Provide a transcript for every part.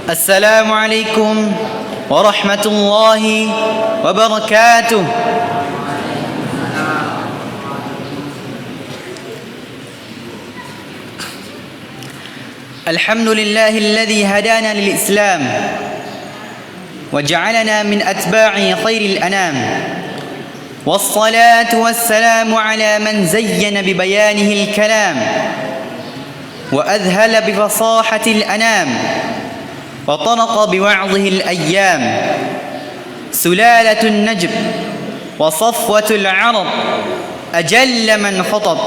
Assalamualaikum warahmatullahi wabarakatuh. Alhamdulillahilladzi hadana lil Islam wa ja'alana min atba'i khairil anam. Wassalatu wassalamu ala man zayyana bi bayanihi al-kalam wa adhala bi fasahati al-anam wa tanaqa bi wa'dhihi al-ayyam. Sulalatu an-najm wa safwatu al-'arab ajalla man khatab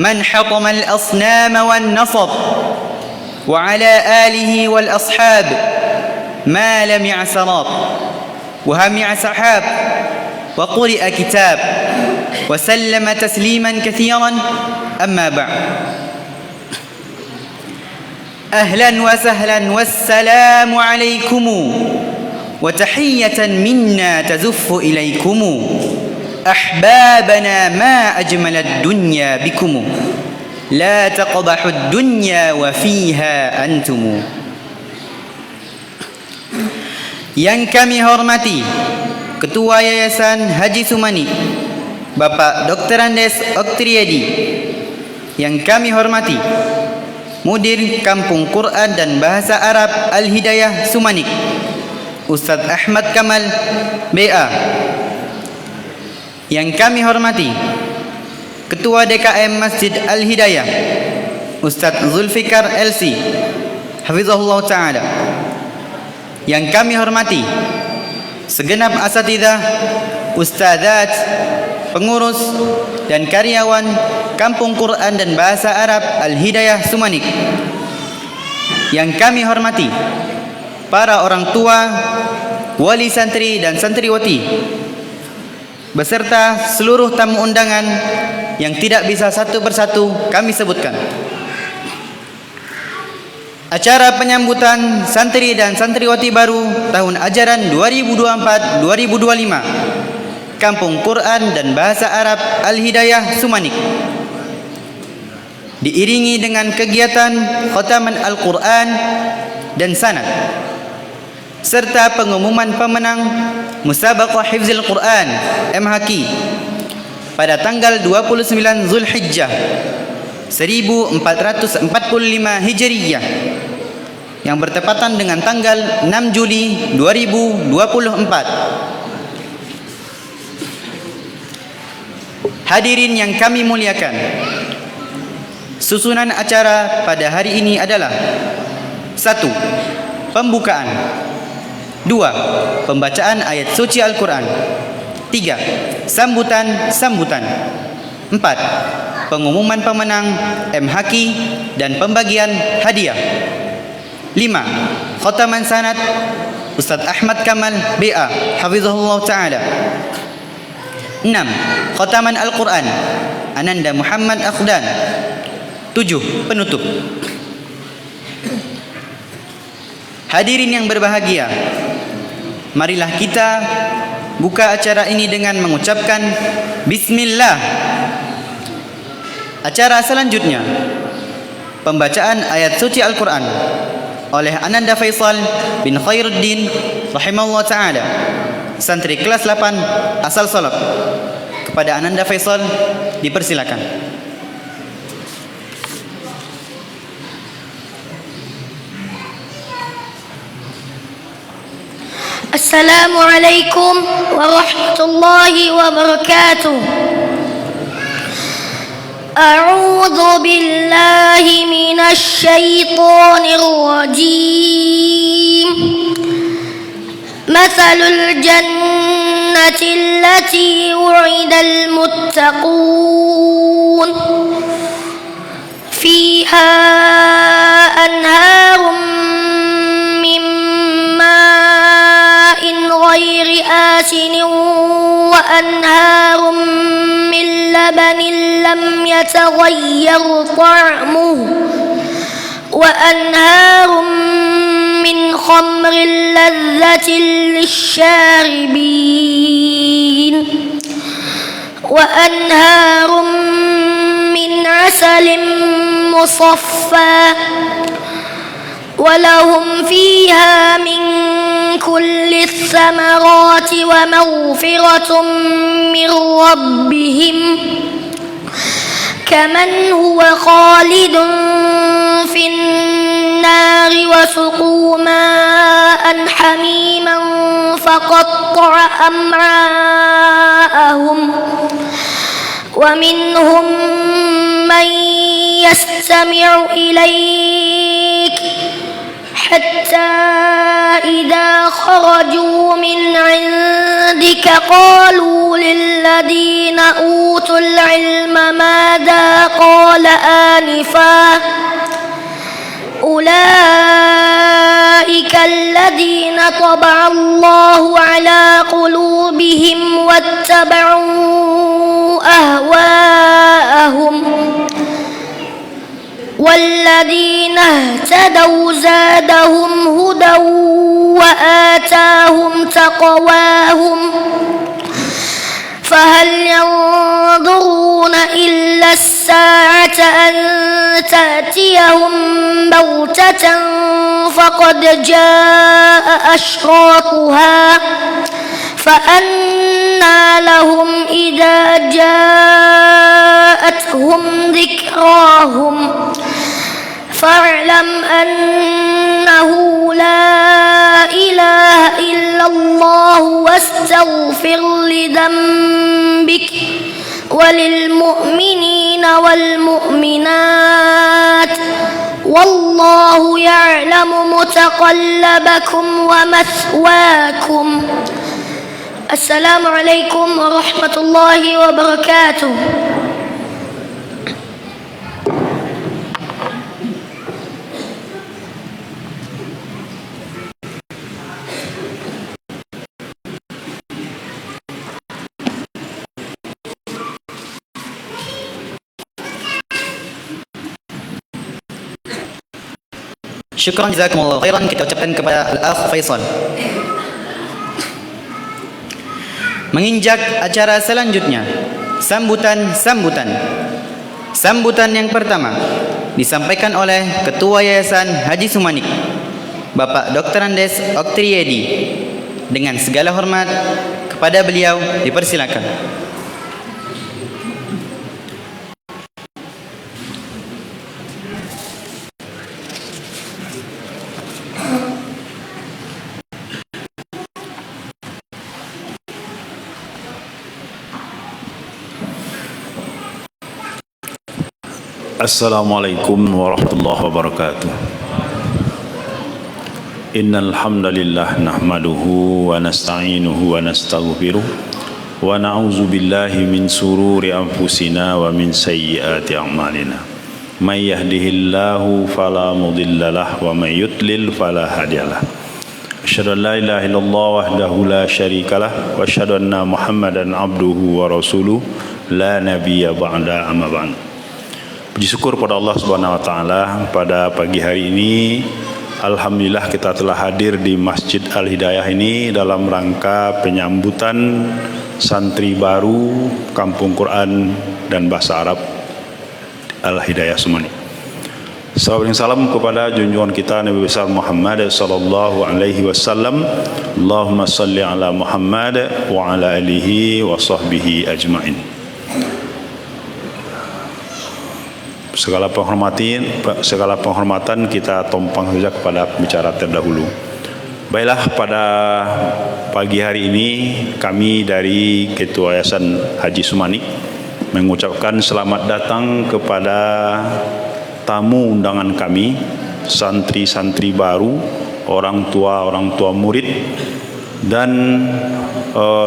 man hatama al-asnama wan-nasab. وعلى آله والأصحاب ما لم يعسرات وهمع سحاب وقرئ كتاب وسلم تسليما كثيرا. أما بعد، أهلا وسهلا والسلام عليكم وتحية منا تزف إليكم أحبابنا ما أجمل الدنيا بكم لا تقبحوا الدنيا وفيها أنتم. Yang kami hormati Ketua Yayasan Haji Sumani Bapak Dr. Andes Oktriadi, yang kami hormati Mudir Kampung Quran dan Bahasa Arab Al-Hidayah Sumanik Ustaz Ahmad Kamal BA, yang kami hormati Ketua DKM Masjid Al-Hidayah Ustaz Zulfikar LC Hafizahullah Ta'ala, yang kami hormati segenap asatidzah, ustadzat, pengurus dan karyawan Kampung Quran dan Bahasa Arab Al-Hidayah Sumanik, yang kami hormati para orang tua, wali santri dan santriwati beserta seluruh tamu undangan yang tidak bisa satu persatu kami sebutkan. Acara penyambutan santri dan santriwati baru tahun ajaran 2024-2025 Kampung Quran dan Bahasa Arab Al-Hidayah Sumanik diiringi dengan kegiatan khataman Al-Quran dan sanad serta pengumuman pemenang Musabaqah Hifzil Quran MHQ pada tanggal 29 Zulhijjah 1445 Hijriyah yang bertepatan dengan tanggal 6 Juli 2024. Hadirin yang kami muliakan, susunan acara pada hari ini adalah 1. Pembukaan. 2. Pembacaan ayat suci Al-Quran. 3. Sambutan. 4. Pengumuman pemenang MHQ dan pembagian hadiah. 5. Khataman sanad Ustaz Ahmad Kamal BA Hafizahullah Ta'ala. 6. Khataman Al-Quran Ananda Muhammad Akhdan. 7. Penutup. Hadirin yang berbahagia, marilah kita buka acara ini dengan mengucapkan Bismillah. Acara selanjutnya pembacaan ayat suci Al-Quran oleh Ananda Faisal bin Khairuddin rahimahullah ta'ala, santri kelas 8 asal Solok. Kepada Ananda Faisal dipersilakan. Assalamualaikum warahmatullahi wabarakatuh. A'udzu billahi minasy syaithanir rajim. Matsalul jannati allati wu'idal muttaqun fiha anharum min غير آسن وأنهار من لبن لم يتغير طعمه وأنهار من خمر لذة للشاربين وأنهار من عسل صفا ولهم فيها من كل الثمرات ومغفرة من ربهم كمن هو خالد في النار وسقوا ماء حميما فقطع أمعاءهم ومنهم من يستمع إليك حتى إذا خرجوا من عندك قالوا للذين أوتوا العلم ماذا قال آنفا أولئك الذين طبع الله على قلوبهم واتبعوا أهواءهم والذين اهتدوا زادهم هدى وآتاهم تقواهم فهل ينظرون إلا الساعة أن تأتيهم بغتة فقد جاء أشراطها فأنى لهم إذا جاءتهم ذكراهم فاعلم أنه لا إله إلا الله واستغفر لذنبك وللمؤمنين والمؤمنات والله يعلم متقلبكم ومثواكم. السلام عليكم ورحمة الله وبركاته. Syukran jazakumullah khairan kita ucapkan kepada Al-Akh Faisal. Menginjak acara selanjutnya, sambutan yang pertama disampaikan oleh Ketua Yayasan Haji Sumanik, Bapak Dr. Andes Oktriyedi. Dengan segala hormat kepada beliau dipersilakan. Assalamualaikum warahmatullahi wabarakatuh. Innal hamdalillah nahmaduhu wa nasta'inuhu wa nastaghfiruh wa na'udzu billahi min sururi anfusina wa min sayyiati a'malina. May yahdihillahu fala mudhillalah wa may yudlil fala hadiyalah. Asyhadu an la ilaha illallah wahdahu la syarikalah wa asyhadu anna Muhammadan abduhu wa rasuluh la nabiyya ba'da amma ba'd. Puji syukur pada Allah Subhanahu wa taala, pada pagi hari ini alhamdulillah kita telah hadir di Masjid Al-Hidayah ini dalam rangka penyambutan santri baru Kampung Quran dan Bahasa Arab Al-Hidayah Sumanik. Salawat dan salam kepada junjungan kita Nabi besar Muhammad sallallahu alaihi wasallam. Allahumma salli ala Muhammad wa ala alihi wa sahbihi ajmain. Segala penghormatan kita tumpang saja kepada pembicara terdahulu. Baiklah, pada pagi hari ini kami dari Ketua Yayasan Haji Sumanik mengucapkan selamat datang kepada tamu undangan kami, santri-santri baru, orang tua murid, dan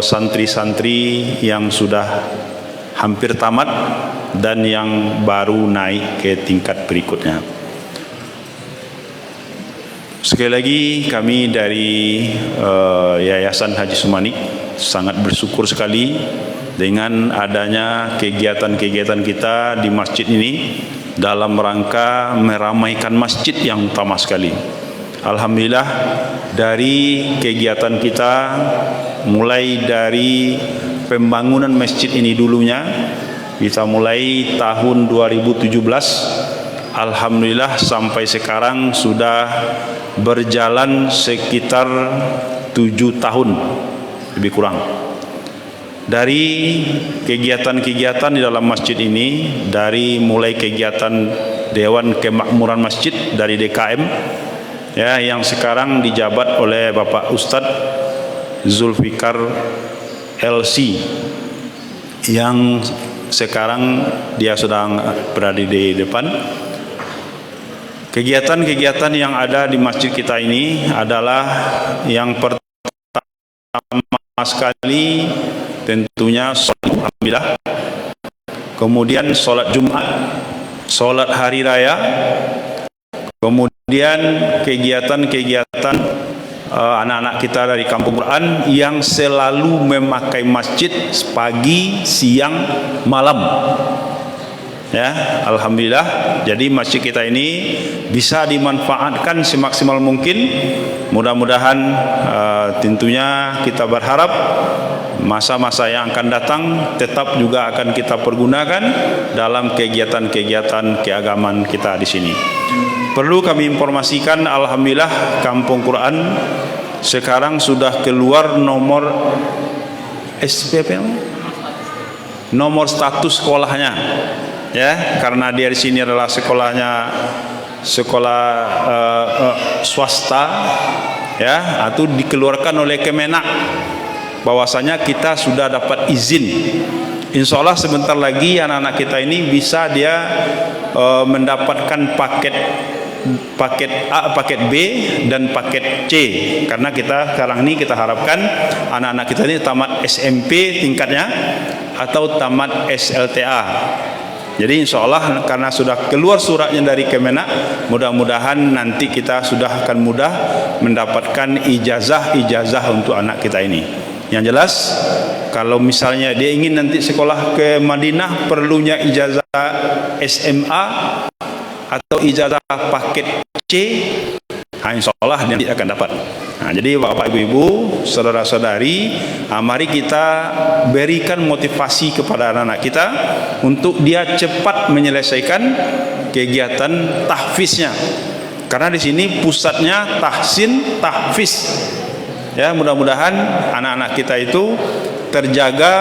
santri-santri yang sudah hampir tamat dan yang baru naik ke tingkat berikutnya. Sekali lagi kami dari Yayasan Haji Sumanik sangat bersyukur sekali dengan adanya kegiatan-kegiatan kita di masjid ini dalam rangka meramaikan masjid yang utama sekali. Alhamdulillah, dari kegiatan kita mulai dari pembangunan masjid ini dulunya, kita mulai tahun 2017 alhamdulillah sampai sekarang sudah berjalan sekitar 7 tahun lebih kurang. Dari kegiatan-kegiatan di dalam masjid ini, dari mulai kegiatan Dewan Kemakmuran Masjid dari DKM ya, yang sekarang dijabat oleh Bapak Ustadz Zulfikar LC, yang sekarang dia sedang berada di depan. Kegiatan-kegiatan yang ada di masjid kita ini adalah yang pertama sekali tentunya sholat alhamdulillah, kemudian sholat Jumat, sholat hari raya, kemudian kegiatan-kegiatan anak-anak kita dari kampung Quran yang selalu memakai masjid pagi, siang, malam. Ya, alhamdulillah. Jadi masjid kita ini bisa dimanfaatkan semaksimal mungkin. Mudah-mudahan tentunya kita berharap masa-masa yang akan datang tetap juga akan kita pergunakan dalam kegiatan-kegiatan keagamaan kita di sini. Perlu kami informasikan, alhamdulillah Kampung Quran sekarang sudah keluar nomor SPP, nomor status sekolahnya, ya, karena dia di sini adalah sekolah swasta, ya, atau dikeluarkan oleh Kemenak, bahwasanya kita sudah dapat izin. Insya Allah sebentar lagi anak-anak kita ini bisa dia mendapatkan paket A, paket B, dan paket C, karena kita sekarang ini kita harapkan anak-anak kita ini tamat SMP tingkatnya atau tamat SLTA. Jadi insya Allah karena sudah keluar suratnya dari Kemenak, mudah-mudahan nanti kita sudah akan mudah mendapatkan ijazah untuk anak kita ini. Yang jelas kalau misalnya dia ingin nanti sekolah ke Madinah, perlunya ijazah SMA atau ijazah paket C, insya Allah nanti akan dapat. Nah, jadi Bapak Ibu, saudara-saudari, mari kita berikan motivasi kepada anak-anak kita untuk dia cepat menyelesaikan kegiatan tahfiznya. Karena di sini pusatnya tahsin, tahfiz. Ya, mudah-mudahan anak-anak kita itu terjaga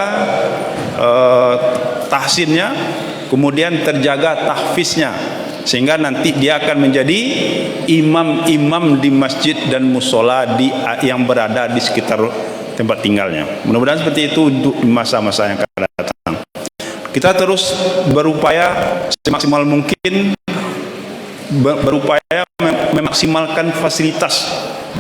tahsinnya, kemudian terjaga tahfiznya, sehingga nanti dia akan menjadi imam-imam di masjid dan musola yang berada di sekitar tempat tinggalnya. Mudah-mudahan seperti itu untuk masa-masa yang akan datang. Kita terus berupaya semaksimal mungkin, berupaya memaksimalkan fasilitas,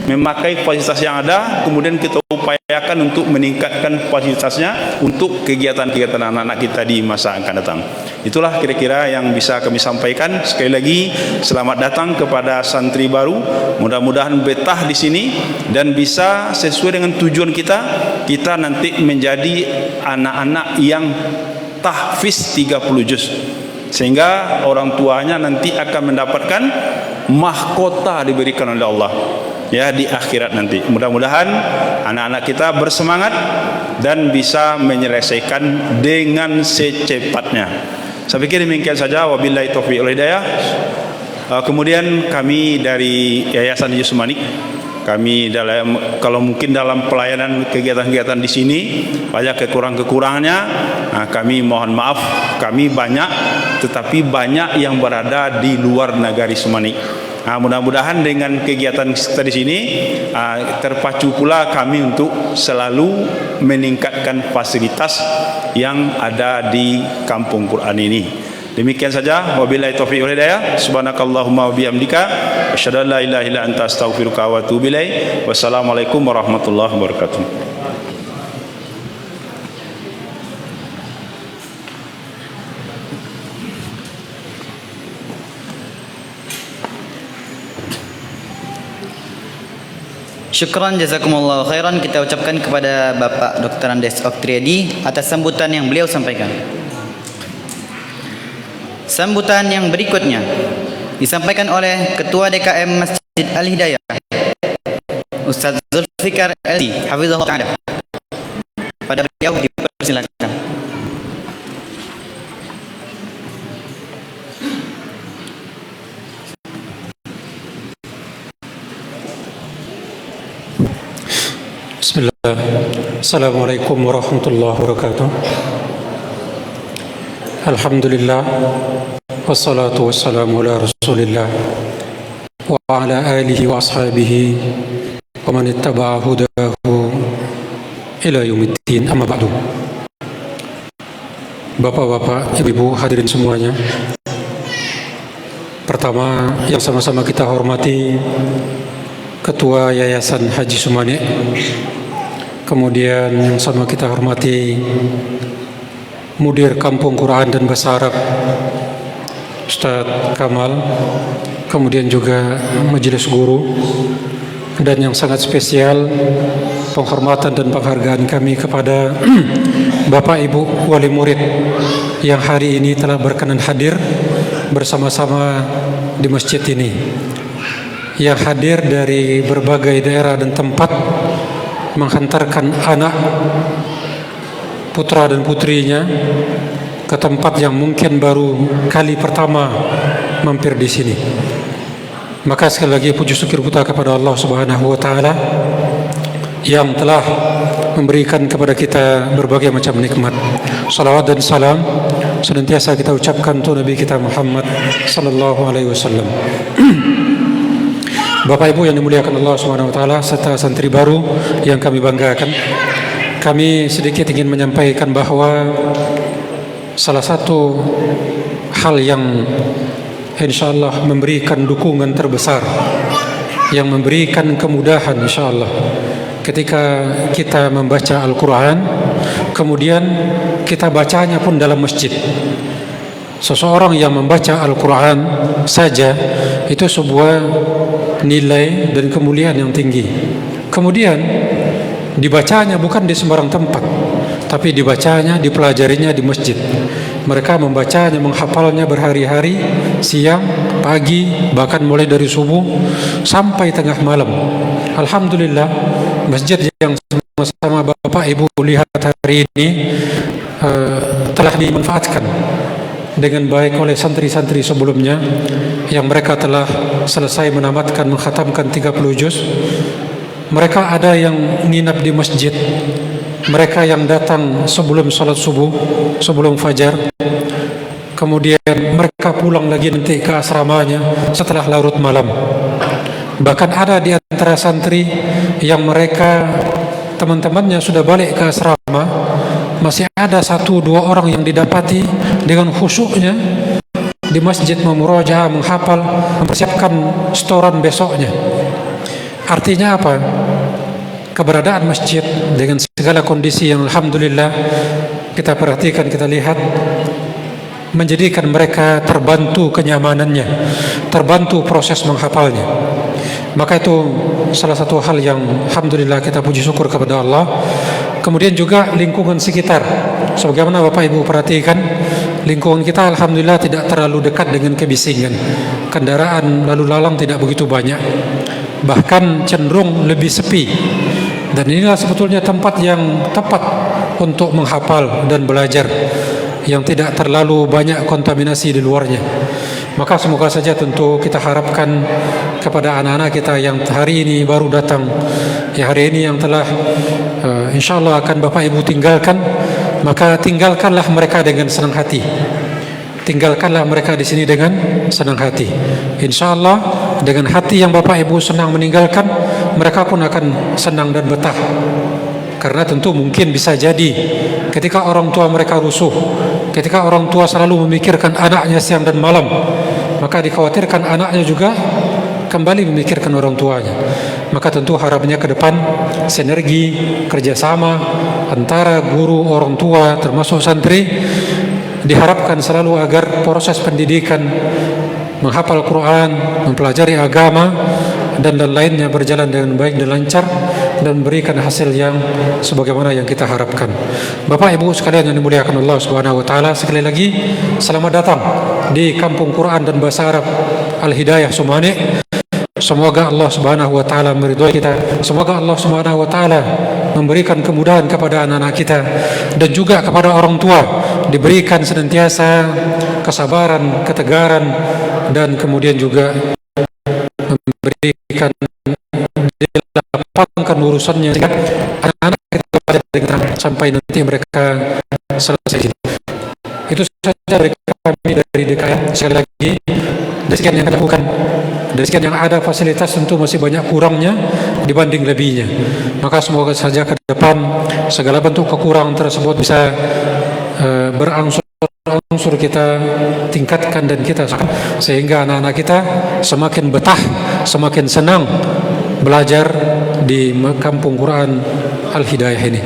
memakai fasilitas yang ada, kemudian kita upayakan untuk meningkatkan fasilitasnya untuk kegiatan-kegiatan anak-anak kita di masa yang akan datang. Itulah kira-kira yang bisa kami sampaikan. Sekali lagi selamat datang kepada santri baru. Mudah-mudahan betah di sini dan bisa sesuai dengan tujuan kita. Kita nanti menjadi anak-anak yang tahfiz 30 juz, sehingga orang tuanya nanti akan mendapatkan mahkota diberikan oleh Allah, ya, di akhirat nanti. Mudah-mudahan anak-anak kita bersemangat dan bisa menyelesaikan dengan secepatnya. Saya pikir demikian saja. Wabillahi taufiq wal hidayah. Kemudian kami dari Yayasan Yusmanik, kami kalau mungkin dalam pelayanan kegiatan-kegiatan di sini banyak kekurangannya, kami mohon maaf. Kami banyak, tetapi banyak yang berada di luar negari Sumanik. Mudah-mudahan dengan kegiatan kita di sini terpacu pula kami untuk selalu meningkatkan fasilitas yang ada di Kampung Quran ini. Demikian saja. Wabillahi taufiq wal hidayah. Subhanakallahumma wa bihamdika asyhadu an la ilaha illa anta astaghfiruka wa atubu ilaik. Wassalamualaikum warahmatullahi wabarakatuh. Syukran jazakumullah khairan kita ucapkan kepada Bapak Dr. Andes Oktriadi atas sambutan yang beliau sampaikan. Sambutan yang berikutnya disampaikan oleh Ketua DKM Masjid Al-Hidayah Ustaz Zulfikar LC Hafizahullah Ta'ala. Pada beliau dipersilakan. Assalamualaikum warahmatullahi wabarakatuh. Alhamdulillah, wassalatu wassalamu ala rasulillah wa ala alihi wa ashabihi wa man ittaba'a hudahu ila yaumiddin, amma ba'du. Bapak-bapak, ibu-ibu, hadirin semuanya. Pertama, yang sama-sama kita hormati Ketua Yayasan Haji Sumane. Kemudian yang sama kita hormati Mudir Kampung Quran dan Bahasa Arab Ustadz Kamal. Kemudian juga Majelis Guru. Dan yang sangat spesial, penghormatan dan penghargaan kami kepada Bapak Ibu Wali Murid yang hari ini telah berkenan hadir bersama-sama di masjid ini, yang hadir dari berbagai daerah dan tempat, menghantarkan anak putra dan putrinya ke tempat yang mungkin baru kali pertama mampir di sini. Maka sekali lagi puji syukur kita kepada Allah Subhanahu wa taala yang telah memberikan kepada kita berbagai macam nikmat. Salawat dan salam senantiasa kita ucapkan untuk Nabi kita Muhammad sallallahu alaihi wasallam. Bapak Ibu yang dimuliakan Allah Subhanahu wa taala serta santri baru yang kami banggakan, kami sedikit ingin menyampaikan bahwa salah satu hal yang insyaallah memberikan dukungan terbesar, yang memberikan kemudahan insyaallah ketika kita membaca Al-Quran, kemudian kita bacanya pun dalam masjid. Seseorang yang membaca Al-Quran saja itu sebuah nilai dan kemuliaan yang tinggi. Kemudian dibacanya bukan di sembarang tempat, tapi dibacanya, dipelajarinya di masjid. Mereka membacanya, menghafalnya berhari-hari, siang, pagi, bahkan mulai dari subuh sampai tengah malam. Alhamdulillah, masjid yang sama-sama Bapak Ibu lihat hari ini telah dimanfaatkan dengan baik oleh santri-santri sebelumnya, yang mereka telah selesai menamatkan, mengkhatamkan 30 juz. Mereka ada yang nginap di masjid, mereka yang datang sebelum salat subuh, sebelum fajar. Kemudian mereka pulang lagi nanti ke asramanya setelah larut malam. Bahkan ada di antara santri yang mereka teman-temannya sudah balik ke asrama, masih ada 1-2 orang yang didapati dengan khusyuknya di masjid memurojaah, menghafal, mempersiapkan setoran besoknya. Artinya apa? Keberadaan masjid dengan segala kondisi yang alhamdulillah kita perhatikan, kita lihat, menjadikan mereka terbantu kenyamanannya, terbantu proses menghafalnya. Maka itu salah satu hal yang alhamdulillah kita puji syukur kepada Allah. Kemudian juga lingkungan sekitar, sebagaimana Bapak Ibu perhatikan, lingkungan kita alhamdulillah tidak terlalu dekat dengan kebisingan. Kendaraan lalu lalang tidak begitu banyak, bahkan cenderung lebih sepi. Dan inilah sebetulnya tempat yang tepat untuk menghafal dan belajar, yang tidak terlalu banyak kontaminasi di luarnya. Maka semoga saja tentu kita harapkan kepada anak-anak kita yang hari ini baru datang, ya hari ini yang telah insyaallah akan Bapak Ibu tinggalkan, maka tinggalkanlah mereka dengan senang hati. Tinggalkanlah mereka di sini dengan senang hati. Insyaallah dengan hati yang Bapak Ibu senang meninggalkan, mereka pun akan senang dan betah. Karena tentu mungkin bisa jadi ketika orang tua mereka rusuh, ketika orang tua selalu memikirkan anaknya siang dan malam, maka dikhawatirkan anaknya juga kembali memikirkan orang tuanya. Maka tentu harapannya ke depan sinergi, kerjasama antara guru, orang tua, termasuk santri, diharapkan selalu agar proses pendidikan, menghafal Quran, mempelajari agama, dan lainnya berjalan dengan baik dan lancar, dan memberikan hasil yang sebagaimana yang kita harapkan. Bapak Ibu sekalian yang dimuliakan Allah Subhanahu wa taala, sekali lagi selamat datang di Kampung Quran dan Bahasa Arab Al-Hidayah Sumane. Semoga Allah Subhanahu wa taala meridhoi kita. Semoga Allah Subhanahu wa taala memberikan kemudahan kepada anak-anak kita, dan juga kepada orang tua diberikan senantiasa kesabaran, ketegaran, dan kemudian juga memberikan dilapangkan urusannya sehingga anak-anak belajar dengan tenang sampai nanti mereka selesai. Itu saja dari kami dari DKM. Sekali lagi, dari sekian yang kami lakukan, dari sekian yang ada fasilitas tentu masih banyak kurangnya dibanding lebihnya. Maka semoga saja ke depan segala bentuk kekurangan tersebut bisa berangsur kita tingkatkan dan kita sehingga anak-anak kita semakin betah, semakin senang belajar di Kampung Quran Al-Hidayah ini.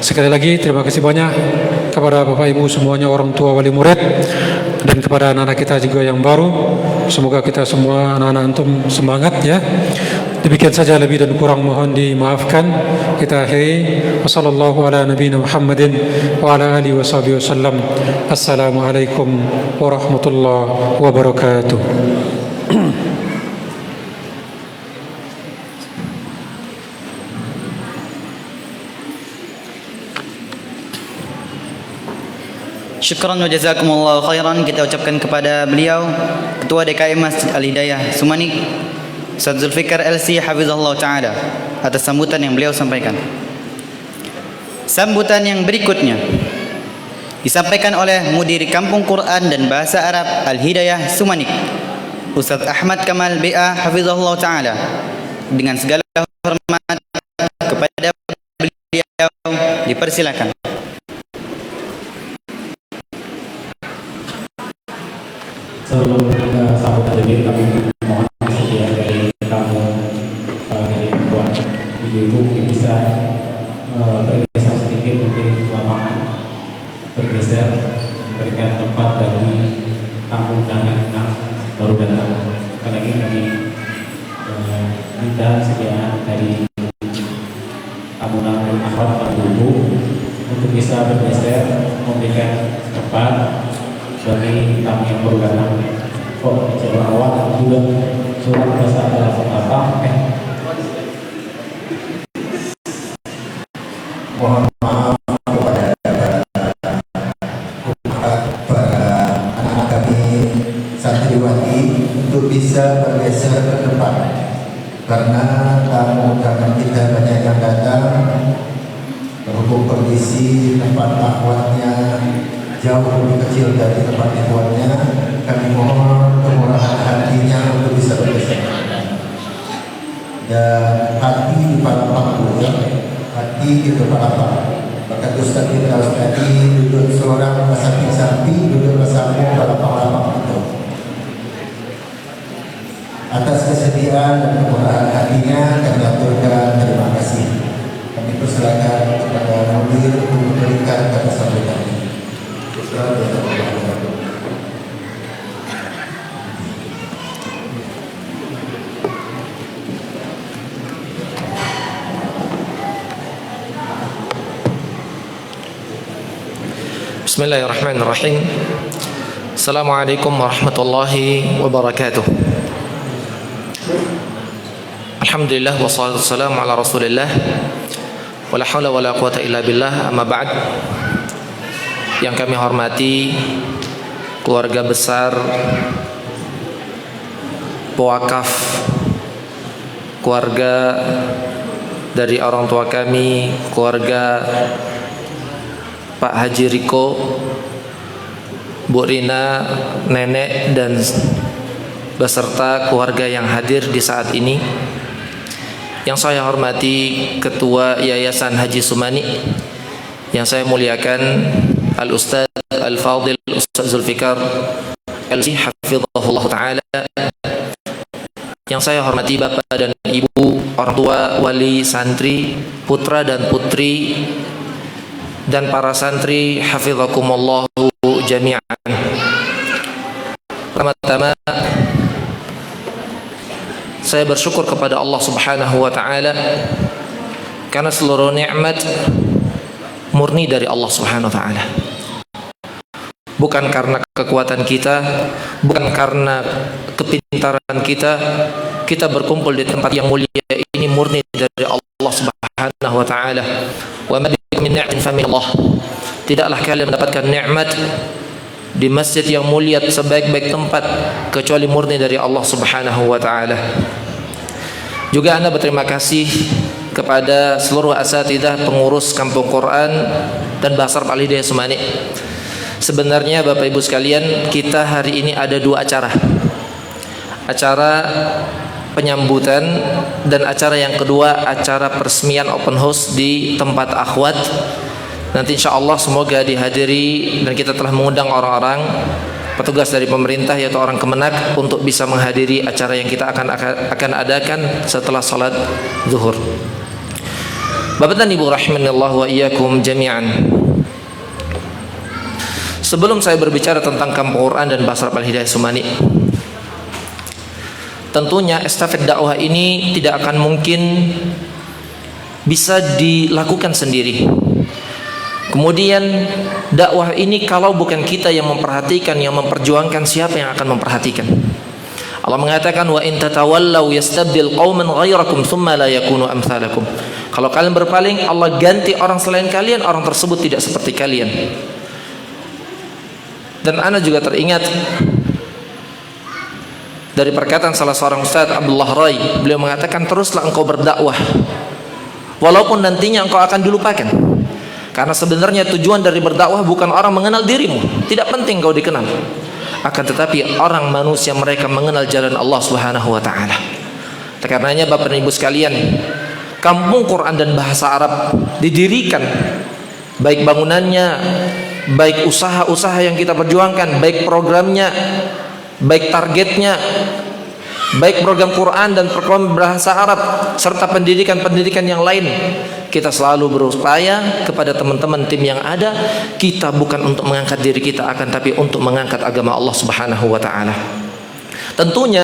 Sekali lagi terima kasih banyak kepada Bapak Ibu semuanya, orang tua, wali murid, dan kepada anak-anak kita juga yang baru. Semoga kita semua anak-anak antum semangat ya. Demikian saja, lebih dan kurang mohon dimaafkan. Kita akhiri. Wassallallahu ala nabiyina Muhammadin wa ala alihi washabihi wasallam. Assalamualaikum warahmatullahi wabarakatuh. Syukran wa jazakumullahu khairan kita ucapkan kepada beliau Ketua DKM Masjid Al-Hidayah Sumanik, Ustaz Zulfikar LC Hafizahullah Ta'ala, atas sambutan yang beliau sampaikan. Sambutan yang berikutnya disampaikan oleh Mudir Kampung Quran dan Bahasa Arab Al-Hidayah Sumanik, Ustaz Ahmad Kamal BA Hafizahullah Ta'ala. Dengan segala hormat kepada beliau dipersilakan. Sebelum kita sambut hadir, kami mohon kesediaan dari tamu dari Tuan Ibu mungkin bisa bergeser sedikit, mungkin lapangan bergeser, memberikan tempat bagi tamu dan anak baru datang. Sekali lagi kami minta kesediaan dari tamu dan akhwat Ibu untuk bisa bergeser, memberikan tempat bagi tamu yang baru datang. Kok bicara awal juga surat bahasa apa? Mohon maaf kepada para anak kami santriwati untuk bisa bergeser ke depan karena tamu-tamu kita banyak yang datang. Berhubung kondisi tempat akhwatnya jauh lebih kecil dari tempat ikhwannya, kami mohon kemurahan hatinya untuk bisa bergeser. Dan hati di palapang ya, hati di palapang. Maka Ustaz kita tadi duduk seorang samping-samping, duduk bersama palapang-palapang itu. Atas kesediaan dan kemurahan hatinya kami aturkan terima kasih. Kami persilakan kepada Mudir untuk memberikan kata sambutan. Bismillahirrahmanirrahim. Assalamualaikum warahmatullahi wabarakatuh. Alhamdulillah wassalatu wassalamu ala Rasulillah wala haula wala quwata illa billah, amma ba'd. Yang kami hormati keluarga besar pewakaf, keluarga dari orang tua kami, keluarga Pak Haji Riko, Bu Rina, nenek, dan beserta keluarga yang hadir di saat ini. Yang saya hormati Ketua Yayasan Haji Sumani, yang saya muliakan Al-Ustaz Al-Fadil Ustaz Zulfikar LC Hafizahullah Ta'ala, yang saya hormati Bapak dan Ibu, orang tua, wali, santri, putra dan putri, dan para santri hafizakumullahu jami'an. Pertama-tama saya bersyukur kepada Allah Subhanahu wa taala karena seluruh nikmat murni dari Allah Subhanahu wa taala. Bukan karena kekuatan kita, bukan karena kepintaran kita, kita berkumpul di tempat yang mulia ini murni dari Allah Subhanahu wa taala. Wa ma bikum min ni'matin fa min Allah. Tidaklah kalian mendapatkan nikmat di masjid yang mulia sebaik-baik tempat kecuali murni dari Allah Subhanahu wa taala. Juga Anda berterima kasih kepada seluruh asatidzah pengurus Kampung Quran dan Bahasa Arab Al-Hidayah Sumani. Sebenarnya Bapak Ibu sekalian, kita hari ini ada dua acara. Acara penyambutan dan acara yang kedua, acara peresmian open house di tempat akhwat. Nanti insya Allah semoga dihadiri, dan kita telah mengundang orang-orang petugas dari pemerintah yaitu orang Kemenak untuk bisa menghadiri acara yang kita akan adakan setelah salat zuhur. Bapak dan Ibu rahimanillah wa iyyakum jami'an. Sebelum saya berbicara tentang Kampung Quran dan Bahasa Arab Al-Hidayah Sumani, tentunya estafet dakwah ini tidak akan mungkin bisa dilakukan sendiri. Kemudian dakwah ini kalau bukan kita yang memperhatikan, yang memperjuangkan, siapa yang akan memperhatikan? Allah mengatakan, wa in tatawallaw yastabdil qauman ghairakum tsumma la yakunu amsalakum. Kalau kalian berpaling, Allah ganti orang selain kalian, orang tersebut tidak seperti kalian. Dan ana juga teringat dari perkataan salah seorang ustaz, Abdullah Rai. Beliau mengatakan, teruslah engkau berdakwah walaupun nantinya engkau akan dilupakan. Karena sebenarnya tujuan dari berdakwah bukan orang mengenal dirimu, tidak penting kau dikenal, akan tetapi orang manusia mereka mengenal jalan Allah Subhanahu wa taala. Karenanya Bapak dan Ibu sekalian, Kampung Quran dan Bahasa Arab didirikan, baik bangunannya, baik usaha-usaha yang kita perjuangkan, baik programnya, baik targetnya, baik program Quran dan program Bahasa Arab serta pendidikan-pendidikan yang lain. Kita selalu berupaya kepada teman-teman tim yang ada, kita bukan untuk mengangkat diri kita, akan tapi untuk mengangkat agama Allah Subhanahu wa taala. Tentunya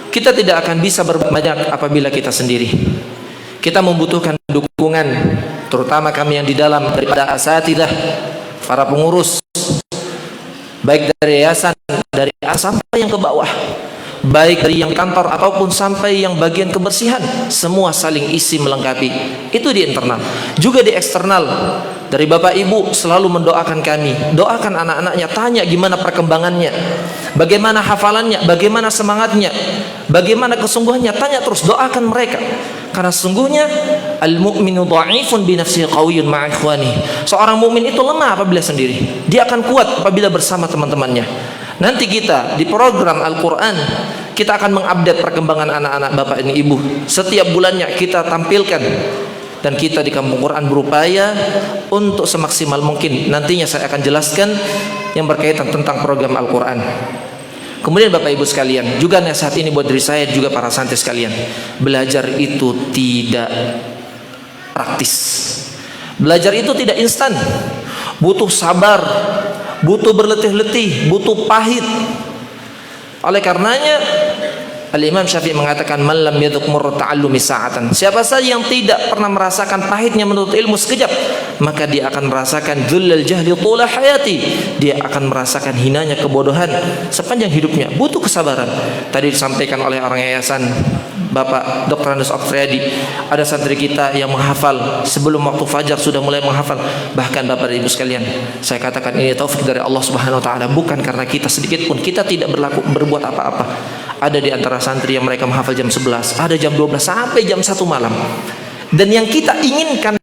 kita tidak akan bisa berbanyak apabila kita sendiri. Kita membutuhkan dukungan, terutama kami yang di dalam, daripada asatidzah, para pengurus, baik dari yayasan, dari atas sampai yang ke bawah, baik dari yang kantor ataupun sampai yang bagian kebersihan, semua saling isi melengkapi. Itu di internal, juga di eksternal. Dari Bapak Ibu selalu mendoakan kami, doakan anak-anaknya, tanya gimana perkembangannya, bagaimana hafalannya, bagaimana semangatnya, bagaimana kesungguhannya, tanya terus, doakan mereka. Karena sesungguhnya al-mu'minu dha'ifun bi nafsihi qawiyyun ma'a ikhwani. Seorang mukmin itu lemah apabila sendiri, dia akan kuat apabila bersama teman-temannya. Nanti kita di program Al-Quran, kita akan mengupdate perkembangan anak-anak Bapak dan Ibu. Setiap bulannya kita tampilkan. Dan kita di Kampung Quran berupaya untuk semaksimal mungkin. Nantinya saya akan jelaskan yang berkaitan tentang program Al-Quran. Kemudian Bapak Ibu sekalian, juga nasihat ini buat diri saya, juga para santri sekalian. Belajar itu tidak praktis. Belajar itu tidak instan. Butuh sabar, butuh berletih-letih, butuh pahit. Oleh karenanya Al-Imam Syafi'i mengatakan, man lam yadhuq murra ta'allumi sa'atan. Siapa saja yang tidak pernah merasakan pahitnya menuntut ilmu sekejap, maka dia akan merasakan dhullal jahli tula hayati. Dia akan merasakan hinanya kebodohan sepanjang hidupnya. Butuh kesabaran. Tadi disampaikan oleh orang yayasan Bapak Dr. Andes Oktriadi, ada santri kita yang menghafal sebelum waktu fajar sudah mulai menghafal. Bahkan Bapak dan Ibu sekalian, saya katakan ini taufik dari Allah Subhanahu wa taala, bukan karena kita sedikit pun, kita tidak berbuat apa-apa. Ada di antara santri yang mereka menghafal jam 11, ada jam 12 sampai jam 1 malam. Dan yang kita inginkan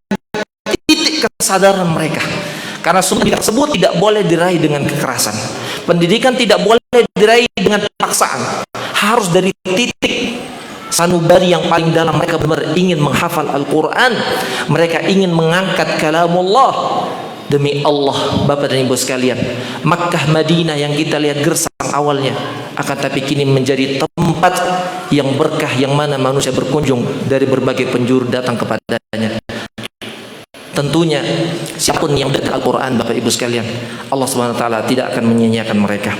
titik kesadaran mereka. Karena pendidikan tersebut tidak boleh diraih dengan kekerasan. Pendidikan tidak boleh diraih dengan paksaan. Harus dari titik sanubari yang paling dalam. Mereka benar ingin menghafal Al-Quran, mereka ingin mengangkat kalamullah. Demi Allah Bapak dan Ibu sekalian, Makkah Madinah yang kita lihat gersang awalnya, akan tapi kini menjadi tempat yang berkah, yang mana manusia berkunjung dari berbagai penjuru datang kepadanya. Tentunya siapapun yang dekat Al-Quran Bapak Ibu sekalian, Allah Subhanahu wa taala tidak akan menyia-nyiakan mereka.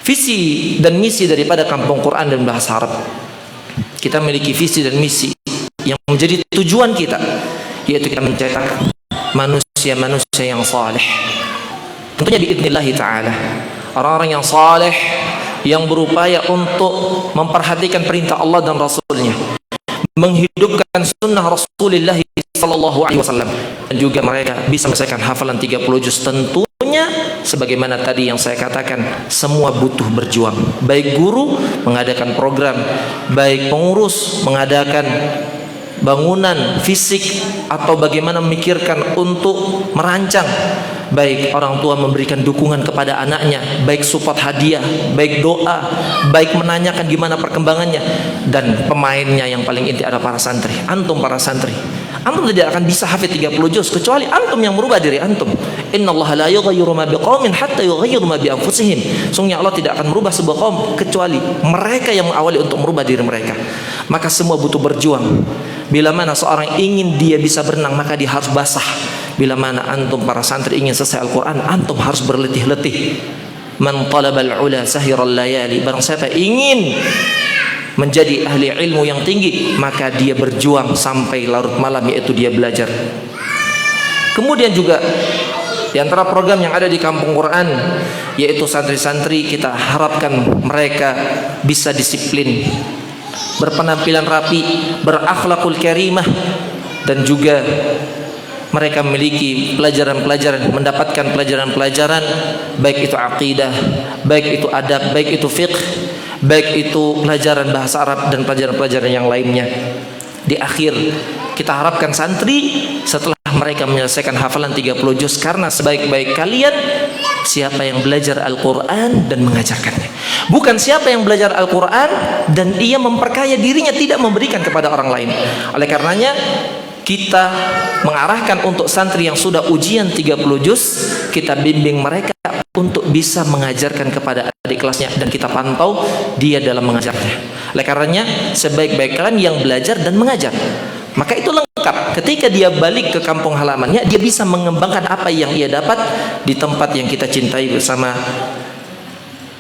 Visi dan misi daripada Kampung Quran dan Bahasa Arab, kita memiliki visi dan misi yang menjadi tujuan kita, yaitu kita mencetak manusia-manusia yang saleh. Tentunya biidznillah ta'ala, orang-orang yang saleh, yang berupaya untuk memperhatikan perintah Allah dan Rasulnya, menghidupkan sunnah Rasulullah sallallahu alaihi wasallam, dan juga mereka bisa menyelesaikan hafalan 30 juz. Tentunya sebagaimana tadi yang saya katakan, semua butuh berjuang. Baik guru mengadakan program, baik pengurus mengadakan bangunan fisik, atau bagaimana memikirkan untuk merancang, baik orang tua memberikan dukungan kepada anaknya, baik support hadiah, baik doa, baik menanyakan gimana perkembangannya, dan pemainnya yang paling inti ada para santri. Antum para santri, antum tidak akan bisa hafid 30 juz kecuali antum yang merubah diri antum. Innallaha la yughayyiru ma biqaumin hatta yughayyiru ma bi anfusihim. Sungguhnya Allah tidak akan merubah sebuah kaum kecuali mereka yang mengawali untuk merubah diri mereka. Maka semua butuh berjuang. Bila mana seorang ingin dia bisa berenang, maka dia harus basah. Bila mana antum para santri ingin selesai Al-Quran, antum harus berletih-letih. Man talabal ula sahiral layali. Barang siapa ingin menjadi ahli ilmu yang tinggi, maka dia berjuang sampai larut malam, yaitu dia belajar. Kemudian juga di antara program yang ada di Kampung Quran, yaitu santri-santri, kita harapkan mereka bisa disiplin, berpenampilan rapi, berakhlakul karimah, dan juga mereka memiliki pelajaran-pelajaran, mendapatkan pelajaran-pelajaran, baik itu akidah, baik itu adab, baik itu fiqh, baik itu pelajaran bahasa Arab, dan pelajaran-pelajaran yang lainnya. Di akhir, kita harapkan santri setelah mereka menyelesaikan hafalan 30 juz, karena sebaik-baik kalian siapa yang belajar Al-Quran dan mengajarkannya, bukan siapa yang belajar Al-Quran dan ia memperkaya dirinya tidak memberikan kepada orang lain. Oleh karenanya kita mengarahkan untuk santri yang sudah ujian 30 juz, kita bimbing mereka untuk bisa mengajarkan kepada adik kelasnya, dan kita pantau dia dalam mengajarnya. Oleh karenanya sebaik-baik kalian yang belajar dan mengajar, maka itu lengkap. Ketika dia balik ke kampung halamannya, dia bisa mengembangkan apa yang ia dapat di tempat yang kita cintai bersama,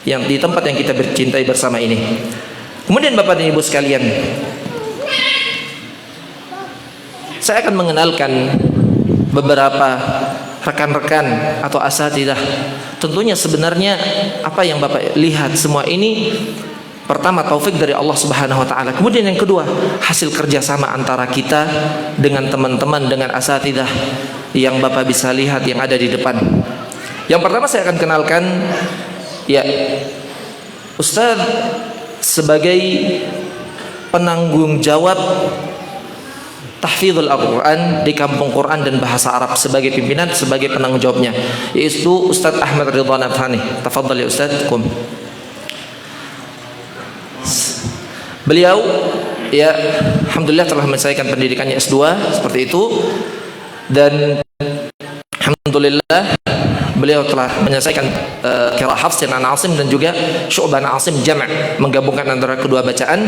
yang di tempat yang kita cintai bersama ini. Kemudian Bapak dan Ibu sekalian, saya akan mengenalkan beberapa rekan-rekan atau asatidzah. Tentunya sebenarnya apa yang Bapak lihat semua ini, pertama taufik dari Allah Subhanahu wa taala. Kemudian yang kedua, hasil kerjasama antara kita dengan teman-teman, dengan asatidzah yang Bapak bisa lihat yang ada di depan. Yang pertama saya akan kenalkan, ya, Ustaz sebagai penanggung jawab tahfidzul Al-Quran di Kampung Quran dan Bahasa Arab, sebagai pimpinan, sebagai penanggung jawabnya, yaitu Ustaz Ahmad Ridwan Afhani. Tafadhal ya Ustaz, kum. Beliau, ya, alhamdulillah telah menyelesaikan pendidikannya S2 seperti itu, dan alhamdulillah beliau telah menyelesaikan qiraah Hafs dan Asim, dan juga Syu'bah Asim jama', menggabungkan antara kedua bacaan.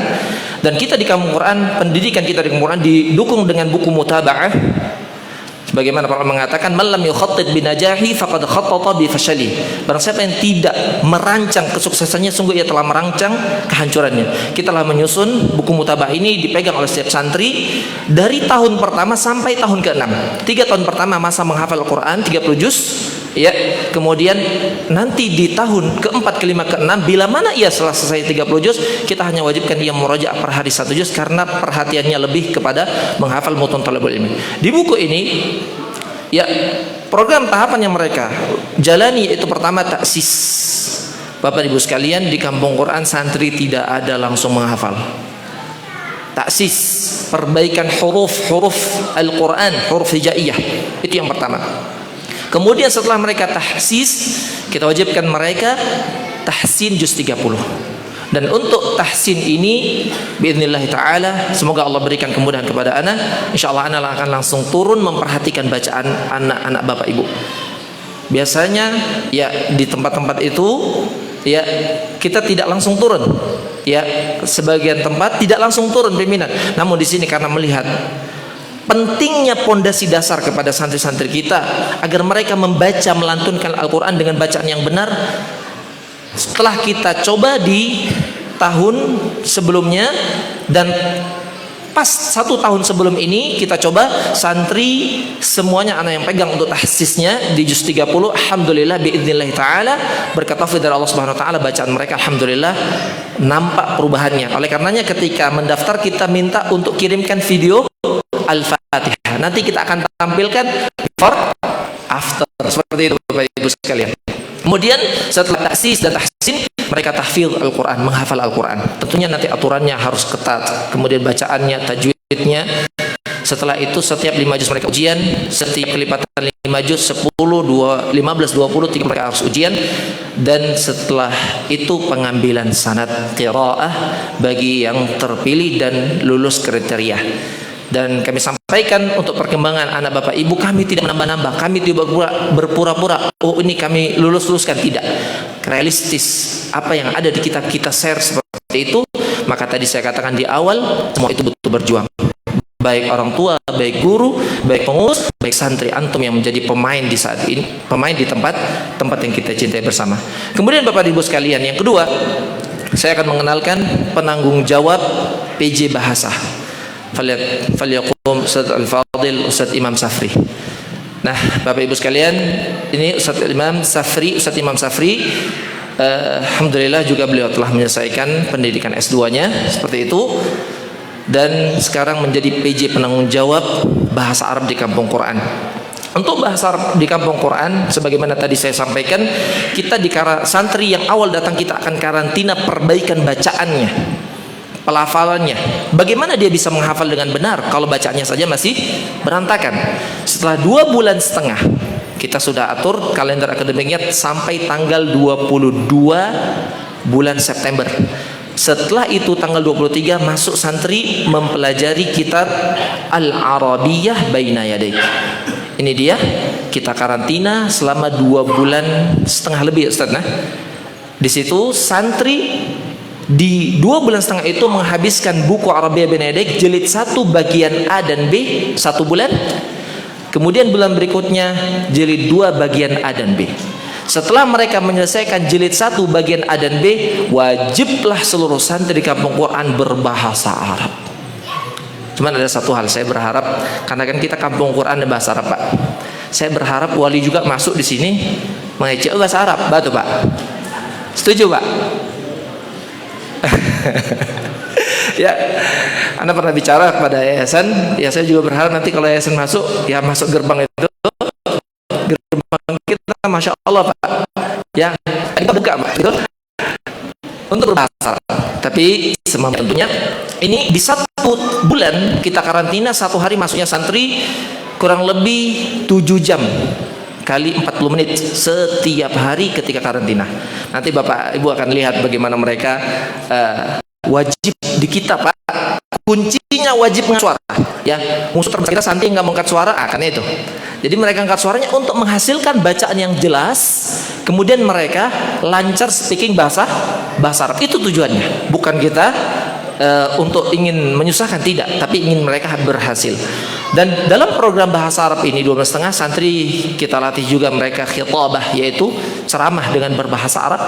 Dan kita di Kampung Quran, pendidikan kita di Kampung Quran didukung dengan buku mutaba'ah, sebagaimana para mengatakan, man lam yukhattid binajahi faqad khattata bi fashali. Barang siapa yang tidak merancang kesuksesannya, sungguh ia telah merancang kehancurannya. Kita telah menyusun buku mutaba'ah ini, dipegang oleh setiap santri dari tahun pertama sampai tahun ke-6. 3 tahun pertama masa menghafal Al-Quran 30 juz, ya, kemudian nanti di tahun ke-4, ke-5, ke-6, bila mana ia setelah selesai 30 juz, kita hanya wajibkan ia murajaah per hari 1 juz, karena perhatiannya lebih kepada menghafal mutun talabul ilmi. Di buku ini, ya, program tahapan yang mereka jalani itu pertama taksis. Bapak Ibu sekalian, di Kampung Quran santri tidak ada langsung menghafal. Taksis, perbaikan huruf Al-Quran, huruf hijaiyah, itu yang pertama. Kemudian setelah mereka tahsis, kita wajibkan mereka tahsin juz 30. Dan untuk tahsin ini, biidznillah ta'ala, semoga Allah berikan kemudahan kepada ana, insyaallah ana akan langsung turun memperhatikan bacaan anak-anak Bapak Ibu. Biasanya, ya, di tempat-tempat itu, ya, kita tidak langsung turun, ya, sebagian tempat tidak langsung turun pimpinan. Namun di sini karena melihat pentingnya pondasi dasar kepada santri-santri kita agar mereka membaca, melantunkan Al-Quran dengan bacaan yang benar, setelah kita coba di tahun sebelumnya dan pas 1 tahun sebelum ini, kita coba santri semuanya anak yang pegang untuk tahsisnya di juz 30. Alhamdulillah biidznillah ta'ala, berkat taufik dari Allah Subhanahu wa taala, bacaan mereka alhamdulillah nampak perubahannya. Oleh karenanya ketika mendaftar, kita minta untuk kirimkan video Al-Fatihah. Nanti kita akan tampilkan before after, seperti itu Bapak Ibu sekalian. Kemudian setelah taksis dan tahsin, mereka tahfidz Al-Quran, menghafal Al-Quran. Tentunya nanti aturannya harus ketat, kemudian bacaannya, tajwidnya. Setelah itu setiap 5 juz mereka ujian, setiap kelipatan 5 juz 10, 2, 15, 20, 3 mereka harus ujian. Dan setelah itu pengambilan sanad qiraah bagi yang terpilih dan lulus kriteria. Dan kami sampaikan untuk perkembangan anak bapak ibu, kami tidak menambah-nambah, kami tidak berpura-pura, oh ini kami luluskan, tidak. Realistis, apa yang ada di kitab kita share seperti itu. Maka tadi saya katakan di awal, semua itu butuh berjuang. Baik orang tua, baik guru, baik pengurus, baik santri, antum yang menjadi pemain di saat ini, pemain di tempat yang kita cintai bersama. Kemudian bapak ibu sekalian, yang kedua, saya akan mengenalkan penanggung jawab PJ Bahasa. Falyakum Ustaz Al-Fadil Ustaz Imam Safri. Nah, bapak ibu sekalian, ini Ustaz Imam Safri, alhamdulillah juga beliau telah menyelesaikan pendidikan S2-nya seperti itu. Dan sekarang menjadi PJ penanggung jawab bahasa Arab di Kampung Quran. Untuk bahasa Arab di Kampung Quran, sebagaimana tadi saya sampaikan, kita di santri yang awal datang kita akan karantina perbaikan bacaannya, pelafalannya. Bagaimana dia bisa menghafal dengan benar kalau bacaannya saja masih berantakan. Setelah 2,5 bulan, kita sudah atur kalender akademiknya sampai tanggal 22 bulan September. Setelah itu tanggal 23 masuk santri mempelajari kitab Al-Arabiyah Baina Yadaik. Ini dia, kita karantina selama 2,5 bulan lebih, Ustaz. Nah, di situ santri di 2,5 bulan itu menghabiskan buku Arabiyah Baina Yadaik jilid 1 bagian A dan B 1 bulan. Kemudian bulan berikutnya jilid 2 bagian A dan B. Setelah mereka menyelesaikan jilid 1 bagian A dan B, wajiblah seluruh santri di Kampung Quran berbahasa Arab. Cuman ada satu hal, saya berharap, karena kan kita Kampung Quran dan bahasa Arab, Pak. Saya berharap wali juga masuk di sini mengecek bahasa Arab, betul Pak? Setuju Pak? Ya, Anda pernah bicara kepada yayasan, ya saya juga berharap nanti kalau yayasan masuk, ya masuk gerbang itu, gerbang kita Masya Allah Pak, ya kita buka Pak, gitu, untuk berbahasa. Tapi semampunya ini di 1 bulan kita karantina, 1 hari masuknya santri kurang lebih 7 jam kali 40 menit setiap hari ketika karantina. Nanti Bapak Ibu akan lihat bagaimana mereka wajib di kita Pak, kuncinya wajib mengangkat suara. Ya, musuh terbesar kita santri nggak mengangkat suara, karena itu. Jadi mereka angkat suaranya untuk menghasilkan bacaan yang jelas, kemudian mereka lancar speaking bahasa Arab. Itu tujuannya. Bukan kita untuk ingin menyusahkan, tidak, tapi ingin mereka berhasil. Dan dalam program bahasa Arab ini 12,5 santri kita latih juga mereka khitabah, yaitu ceramah dengan berbahasa Arab.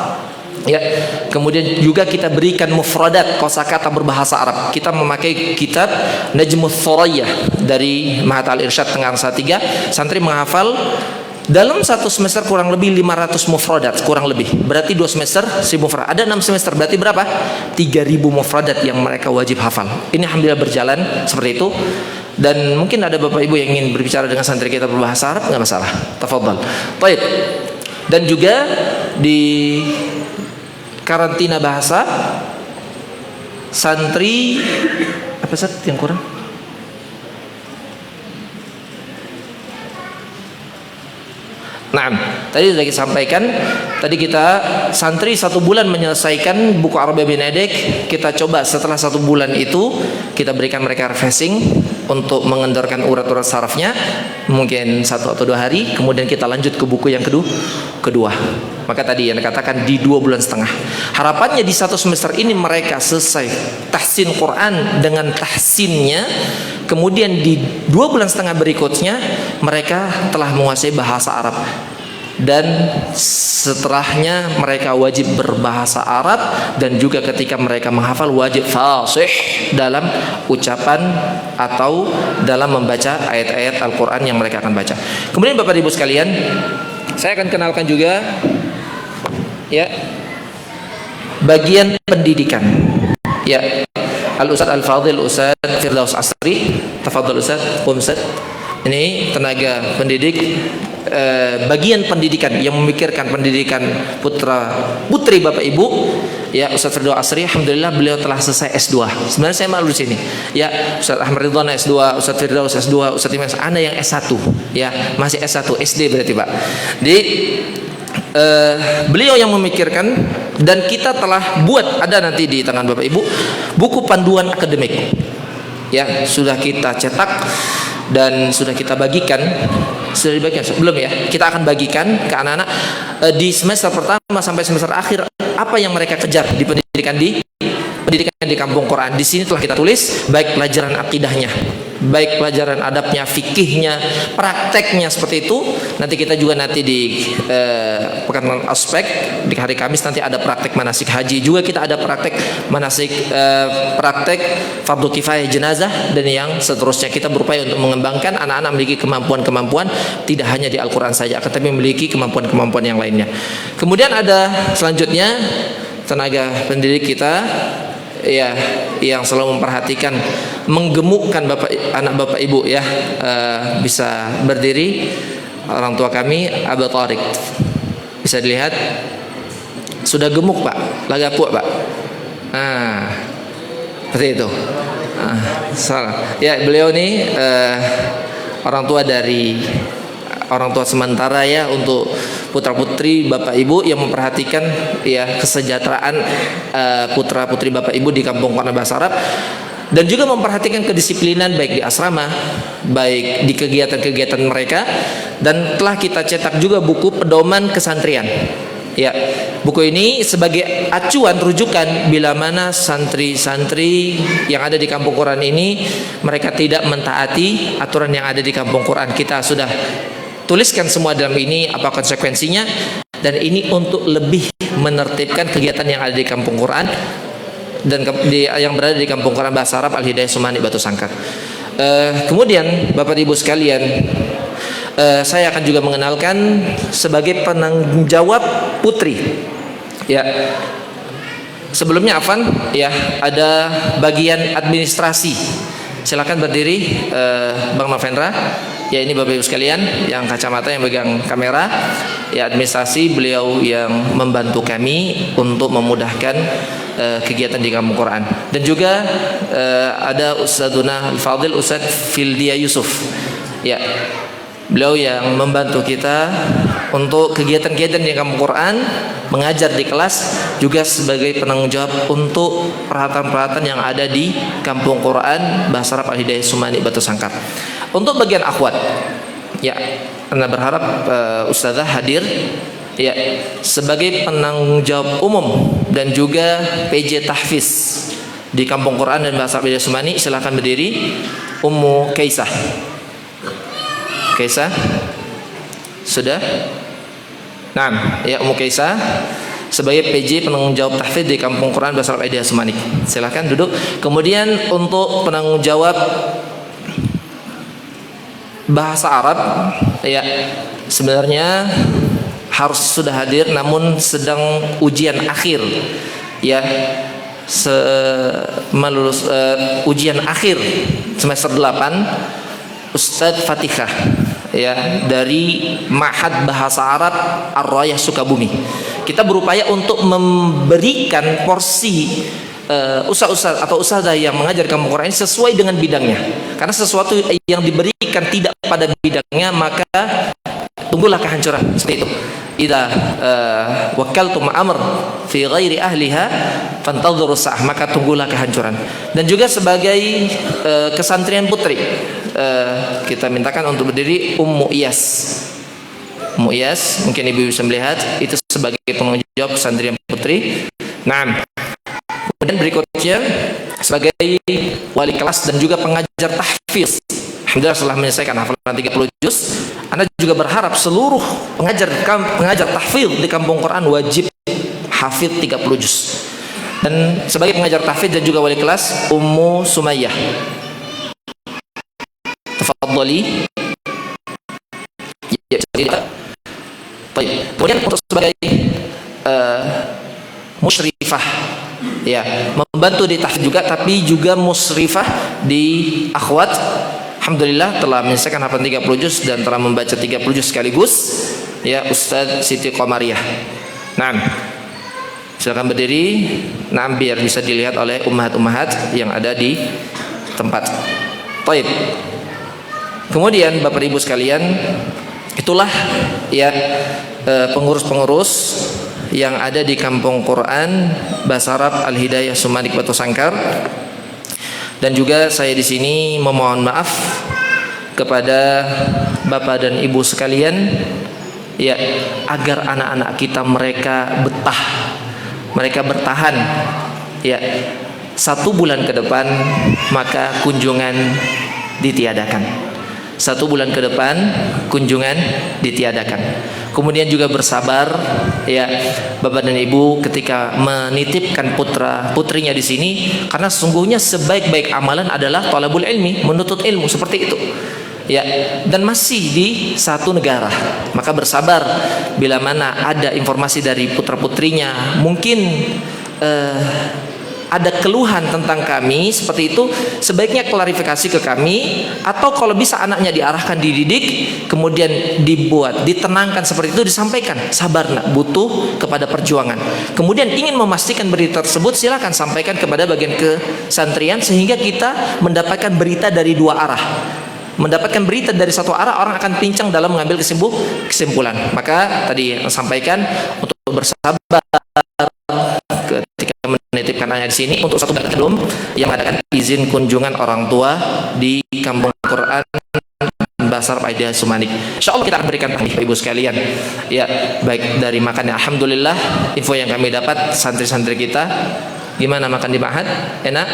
Ya, kemudian juga kita berikan mufradat, kosakata berbahasa Arab. Kita memakai kitab Najmus Thoraya dari Mahat Al-Irsyad Tengah 3. Santri menghafal dalam 1 semester kurang lebih 500 mufradat, kurang lebih. Berarti 2 semester 1000 mufradat. Ada 6 semester, berarti berapa? 3000 mufradat yang mereka wajib hafal. Ini alhamdulillah berjalan seperti itu. Dan mungkin ada Bapak Ibu yang ingin berbicara dengan santri kita berbahasa Arab, nggak masalah. Tafadhal. Baik. Dan juga di karantina bahasa santri apa Ustaz yang kurang? Nah, tadi sudah kita sampaikan, tadi kita santri 1 bulan menyelesaikan buku Arabiyah Baina Yadaik. Kita coba setelah 1 bulan itu kita berikan mereka refreshing untuk mengendorkan urat-urat sarafnya, mungkin 1 atau 2 hari. Kemudian kita lanjut ke buku yang kedua. Maka tadi yang dikatakan di 2,5 bulan. Harapannya di 1 semester ini mereka selesai tahsin Quran dengan tahsinnya. Kemudian di 2,5 bulan berikutnya mereka telah menguasai bahasa Arab. Dan setelahnya mereka wajib berbahasa Arab, dan juga ketika mereka menghafal wajib fasih dalam ucapan atau dalam membaca ayat-ayat Al-Quran yang mereka akan baca. Kemudian Bapak Ibu sekalian, saya akan kenalkan juga ya bagian pendidikan. Ya, Al-Ustaz Al-Fadil Ustaz Firdaus Asri, tafadhal Ustaz. Ustaz. Ini tenaga pendidik bagian pendidikan yang memikirkan pendidikan putra putri Bapak Ibu, ya, Ustaz Firdaus Asri. Alhamdulillah beliau telah selesai S2. Sebenarnya saya malu di sini, ya. Ustaz Ahmad Ridwan S2, Ustaz Firdaus S2, Ustaz Iman Ana yang S1, ya, masih S1 SD berarti Pak. Di beliau yang memikirkan, dan kita telah buat, ada nanti di tangan Bapak Ibu, buku panduan akademik, ya, sudah kita cetak dan sudah kita bagikan. Sudah dibagikan belum ya? Kita akan bagikan ke anak-anak di semester pertama sampai semester akhir, apa yang mereka kejar di pendidikan di kampung Quran. Di sini telah kita tulis baik pelajaran akidahnya, baik pelajaran adabnya, fikihnya, prakteknya seperti itu. Nanti kita juga nanti di pekan aspek di hari Kamis nanti ada praktek manasik haji, juga kita ada praktek manasik praktek fardu kifayah jenazah dan yang seterusnya. Kita berupaya untuk mengembangkan anak-anak memiliki kemampuan-kemampuan tidak hanya di Al-Quran saja, tetapi memiliki kemampuan-kemampuan yang lainnya. Kemudian ada selanjutnya tenaga pendidik kita, ya, yang selalu memperhatikan, menggemukkan anak Bapak Ibu, ya, bisa berdiri. Orang tua kami Abah Tariq, bisa dilihat sudah gemuk Pak, lagapuk Pak. Seperti itu. Salah. Ya, beliau ini orang tua sementara, ya, untuk putra putri Bapak Ibu yang memperhatikan, ya, kesejahteraan putra putri Bapak Ibu di kampung Quran Bahasa Arab, dan juga memperhatikan kedisiplinan baik di asrama, baik di kegiatan-kegiatan mereka. Dan telah kita cetak juga buku pedoman kesantrian, ya. Buku ini sebagai acuan rujukan bila mana santri-santri yang ada di kampung Quran ini mereka tidak mentaati aturan yang ada di kampung Quran. Kita sudah tuliskan semua dalam ini apa konsekuensinya, dan ini untuk lebih menertibkan kegiatan yang ada di kampung Quran dan yang berada di kampung Quran Bahasa Arab Al-Hidayah Sumani Batu Sangkar. Kemudian Bapak Ibu sekalian, saya akan juga mengenalkan sebagai penanggung jawab putri, ya. Sebelumnya Afan, ya, ada bagian administrasi. Silakan berdiri, Bang Novendra. Ya, ini Bapak Ibu sekalian yang kacamata, yang pegang kamera, ya, administrasi, beliau yang membantu kami untuk memudahkan kegiatan di kampung Quran. Dan juga ada Ustadzuna Al-Fadil Ustadz Fildia Yusuf, ya, beliau yang membantu kita untuk kegiatan-kegiatan di kampung Quran, mengajar di kelas, juga sebagai penanggung jawab untuk peralatan-peralatan yang ada di kampung Quran Bahasa Arab Al-Hidayah Sumani Batu Sangkar. Untuk bagian akhwat, ya, Anda berharap Ustazah hadir, ya, sebagai penanggung jawab umum dan juga PJ Tahfiz di kampung Quran dan Bahasa Arab Al-Hidayah Sumani. Silakan berdiri, Ummu Kaisah. Kaisah sudah? Nah, ya, Ummu Kaisah sebagai PJ penanggung jawab tahfiz di kampung Quran Bahasa Arab Al-Hidayah Sumani. Silakan duduk. Kemudian untuk penanggung jawab bahasa Arab, ya, sebenarnya harus sudah hadir namun sedang ujian akhir, ya, melulus ujian akhir semester 8, Ustadz Fatihah, ya, dari Ma'had Bahasa Arab Ar-Rayah Sukabumi. Kita berupaya untuk memberikan porsi ustaz-ustaz atau ustazah yang mengajar kampung Quran ini sesuai dengan bidangnya. Karena sesuatu yang diberikan tidak pada bidangnya, maka tunggulah kehancuran. Seperti itu. Idza wakaltum amr fi ghairi ahliha fantadhiru sa'ah, maka tunggulah kehancuran. Dan juga sebagai kesantrian putri, kita mintakan untuk berdiri Ummu Iyas. Ummu Iyas, mungkin Ibu bisa melihat, itu sebagai penanggung jawab kesantrian putri. Nah, kemudian berikutnya sebagai wali kelas dan juga pengajar tahfiz. Alhamdulillah setelah menyelesaikan hafalan 30 juz, Anda juga berharap seluruh pengajar tahfiz di kampung Quran wajib hafid 30 juz. Dan sebagai pengajar tahfiz dan juga wali kelas Ummu Sumayyah. Tafadhali. Ya, baik. Kemudian untuk sebagai musyrifah, ya, membantu di tahfiz juga, tapi juga musyrifah di akhwat, alhamdulillah telah menyelesaikan hafal 30 juz dan telah membaca 30 juz sekaligus, ya, Ustadz Siti Qamariyah. Nah, silakan berdiri. Nah, biar bisa dilihat oleh ummahat-ummahat yang ada di tempat. Baik. Kemudian Bapak Ibu sekalian, itulah ya pengurus-pengurus yang ada di Kampung Quran Bahasa Arab Al-Hidayah Sumanik Batu Sangkar. Dan juga saya di sini memohon maaf kepada Bapak dan Ibu sekalian, ya, agar anak-anak kita mereka betah, mereka bertahan, ya, 1 bulan ke depan maka kunjungan ditiadakan. 1 bulan ke depan kunjungan ditiadakan. Kemudian juga bersabar, ya, Bapak dan Ibu ketika menitipkan putra putrinya di sini, karena sesungguhnya sebaik-baik amalan adalah thalabul ilmi, menuntut ilmu, seperti itu. Ya, dan masih di satu negara, maka bersabar bila mana ada informasi dari putra putrinya mungkin ada keluhan tentang kami seperti itu, sebaiknya klarifikasi ke kami, atau kalau bisa anaknya diarahkan, dididik, kemudian dibuat, ditenangkan seperti itu, disampaikan, sabar nak, butuh kepada perjuangan. Kemudian ingin memastikan berita tersebut, silakan sampaikan kepada bagian kesantrian sehingga kita mendapatkan berita dari 2 arah. Mendapatkan berita dari 1 arah, orang akan pincang dalam mengambil kesimpulan. Maka tadi sampaikan untuk bersabar ketika menitipkan anaknya di sini untuk 1 bulan belum yang mengadakan izin kunjungan orang tua di Kampung Quran Bahasa Arab Al-Hidayah Sumanik. Insyaallah kita akan berikan Ibu sekalian, ya, baik dari makan, ya, alhamdulillah info yang kami dapat santri-santri kita, gimana makan di Ma'had? Enak?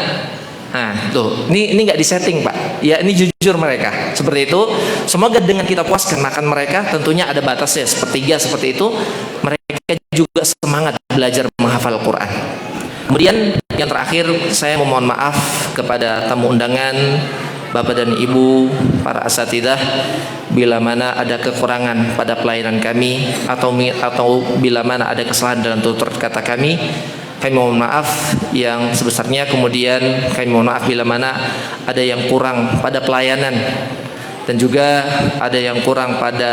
Nah, tuh, ini nggak disetting, Pak. Ya, ini jujur mereka. Seperti itu. Semoga dengan kita puaskan makan mereka, tentunya ada batasnya, sepertiga seperti itu. Mereka juga semangat belajar menghafal Quran. Kemudian yang terakhir, saya memohon maaf kepada tamu undangan, Bapak dan Ibu, para asatidah, bila mana ada kekurangan pada pelayanan kami atau bila mana ada kesalahan dalam tutur kata kami mohon maaf yang sebesarnya. Kemudian kami mohon maaf bila mana ada yang kurang pada pelayanan dan juga ada yang kurang pada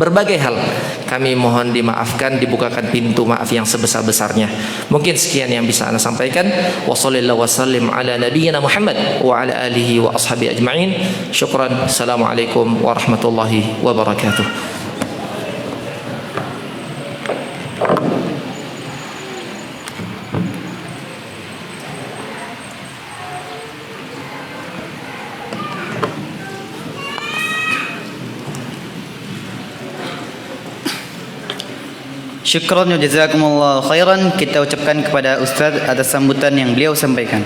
berbagai hal. Kami mohon dimaafkan, dibukakan pintu maaf yang sebesar-besarnya. Mungkin sekian yang bisa Anda sampaikan. Wassallallahu wasallim ala nabiyyina Muhammad wa ala alihi wa ashabi ajma'in. Syukran. Assalamualaikum warahmatullahi wabarakatuh. Syukran wa jazakumullah khairan kita ucapkan kepada Ustaz atas sambutan yang beliau sampaikan.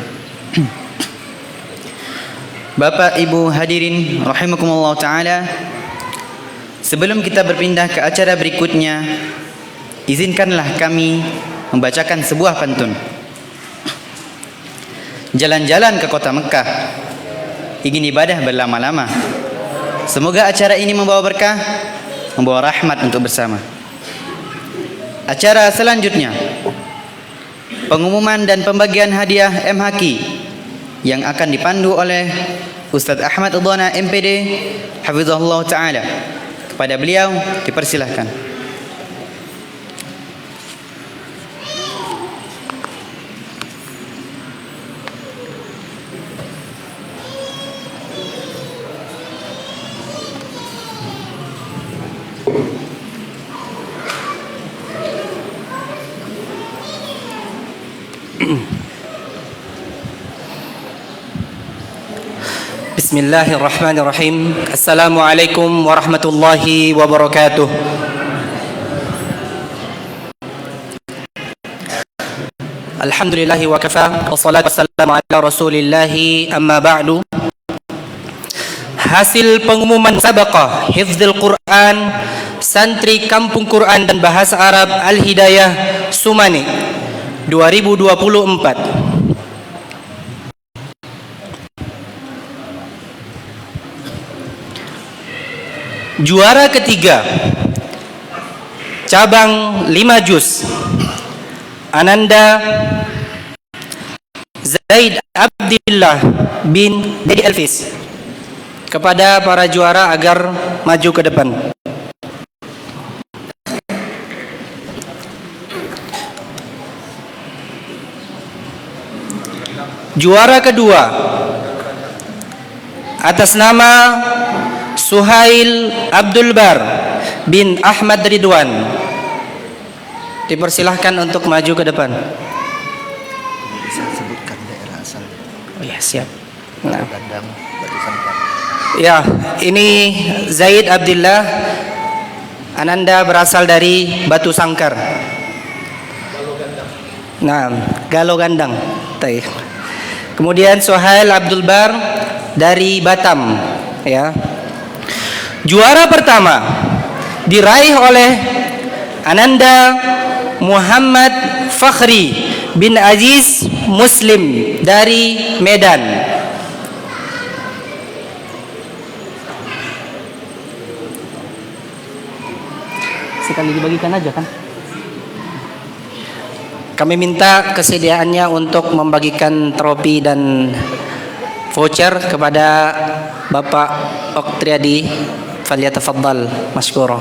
Bapak Ibu hadirin rahimakumullah taala, sebelum kita berpindah ke acara berikutnya, izinkanlah kami membacakan sebuah pantun. Jalan-jalan ke kota Mekah, ingin ibadah berlama-lama. Semoga acara ini membawa berkah, membawa rahmat untuk bersama. Acara selanjutnya, pengumuman dan pembagian hadiah MHQ yang akan dipandu oleh Ustaz Ahmad Adhana MPD hafizahullah taala. Kepada beliau dipersilahkan. Bismillahirrahmanirrahim. Assalamualaikum warahmatullahi wabarakatuh. Alhamdulillahi wa kafa, wassalatu wassalamu ala rasulillahi, amma ba'du. Hasil pengumuman musabaqah hifdzul Quran santri Kampung Quran dan Bahasa Arab Al-Hidayah Sumanik 2024. Juara ketiga, cabang 5 juz, Ananda Zaid Abdi Abdillah bin Dedi Elvis kepada para juara agar maju ke depan. Juara kedua atas nama Suhail Abdul Bar bin Ahmad Ridwan, dipersilahkan untuk maju ke depan. Bisa sebutkan daerah asal. Oh ya, siap. Nah. Gandang, Batu Sangkar. Ya, ini Zaid Abdillah Ananda berasal dari Batu Sangkar. Nah, Galo Gandang. Kemudian Suhail Abdul Bar dari Batam, ya. Juara pertama diraih oleh Ananda Muhammad Fakhri bin Aziz Muslim dari Medan. Sekali dibagikan aja kan? Kami minta kesediaannya untuk membagikan trofi dan voucher kepada Bapak Oktriadi. Falyatafaddal masykura.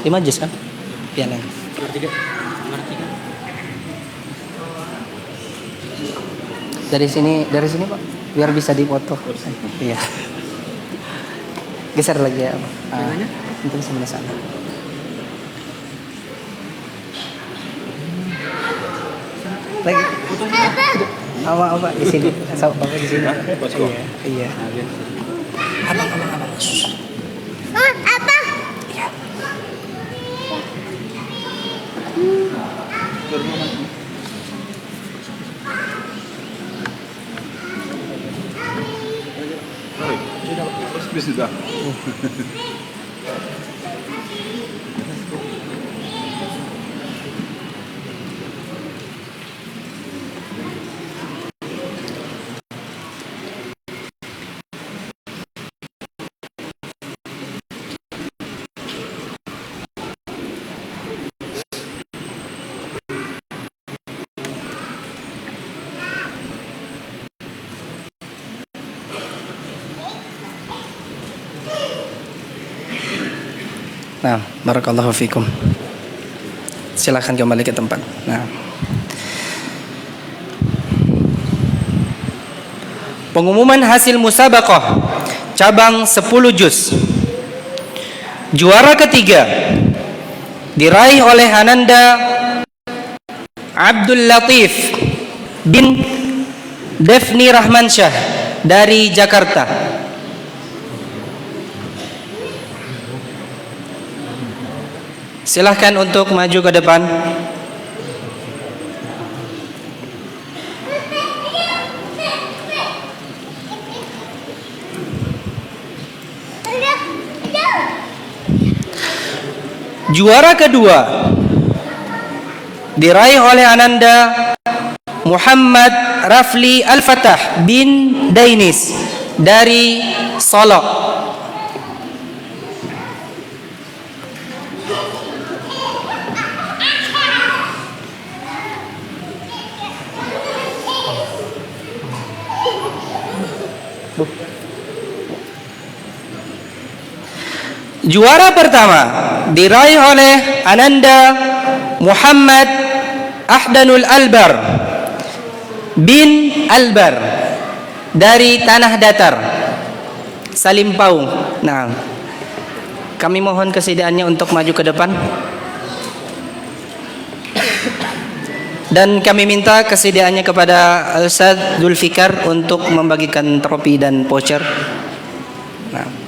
Lima juz kan? Piala. Dari sini Pak, biar bisa dipoto. Iya. Geser lagi ya Pak. Mungkin sebelah sana. Lagi. Apa di sini? Apa di sini? Iya. Abang. Apa? Iya. Bismillah. Nah, barakallahu fikum. Silakan kembali ke tempat. Nah. Pengumuman hasil musabaqah cabang 10 juz. Juara ketiga diraih oleh Ananda Abdul Latif bin Defni Rahmansyah dari Jakarta. Silahkan untuk maju ke depan. Juara kedua diraih oleh Ananda Muhammad Rafli Al-Fatah bin Dainis dari Solok. Juara pertama diraih oleh Ananda Muhammad Ahdanul Albar bin Albar dari Tanah Datar, Salimpaung. Nah, kami mohon kesediaannya untuk maju ke depan. Dan kami minta kesediaannya kepada Ustaz Zulfikar untuk membagikan trofi dan voucher. Nah.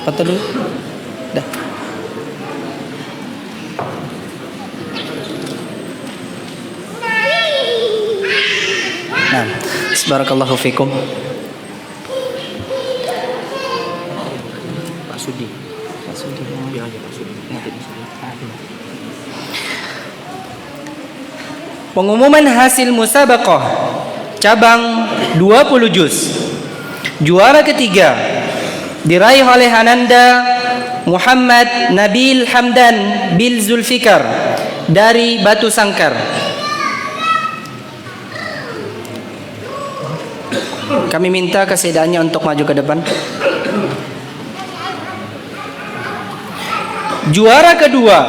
Foto dulu. Dah. Nah, barakallahu fikum. Pak Sudi. Pak Sudi. Biar aja Pak Sudi. Pengumuman hasil musabaqah cabang 20 juz. Juara ketiga diraih oleh Ananda Muhammad Nabil Hamdan bil Zulfikar dari Batu Sangkar. Kami minta kesediaannya untuk maju ke depan. Juara kedua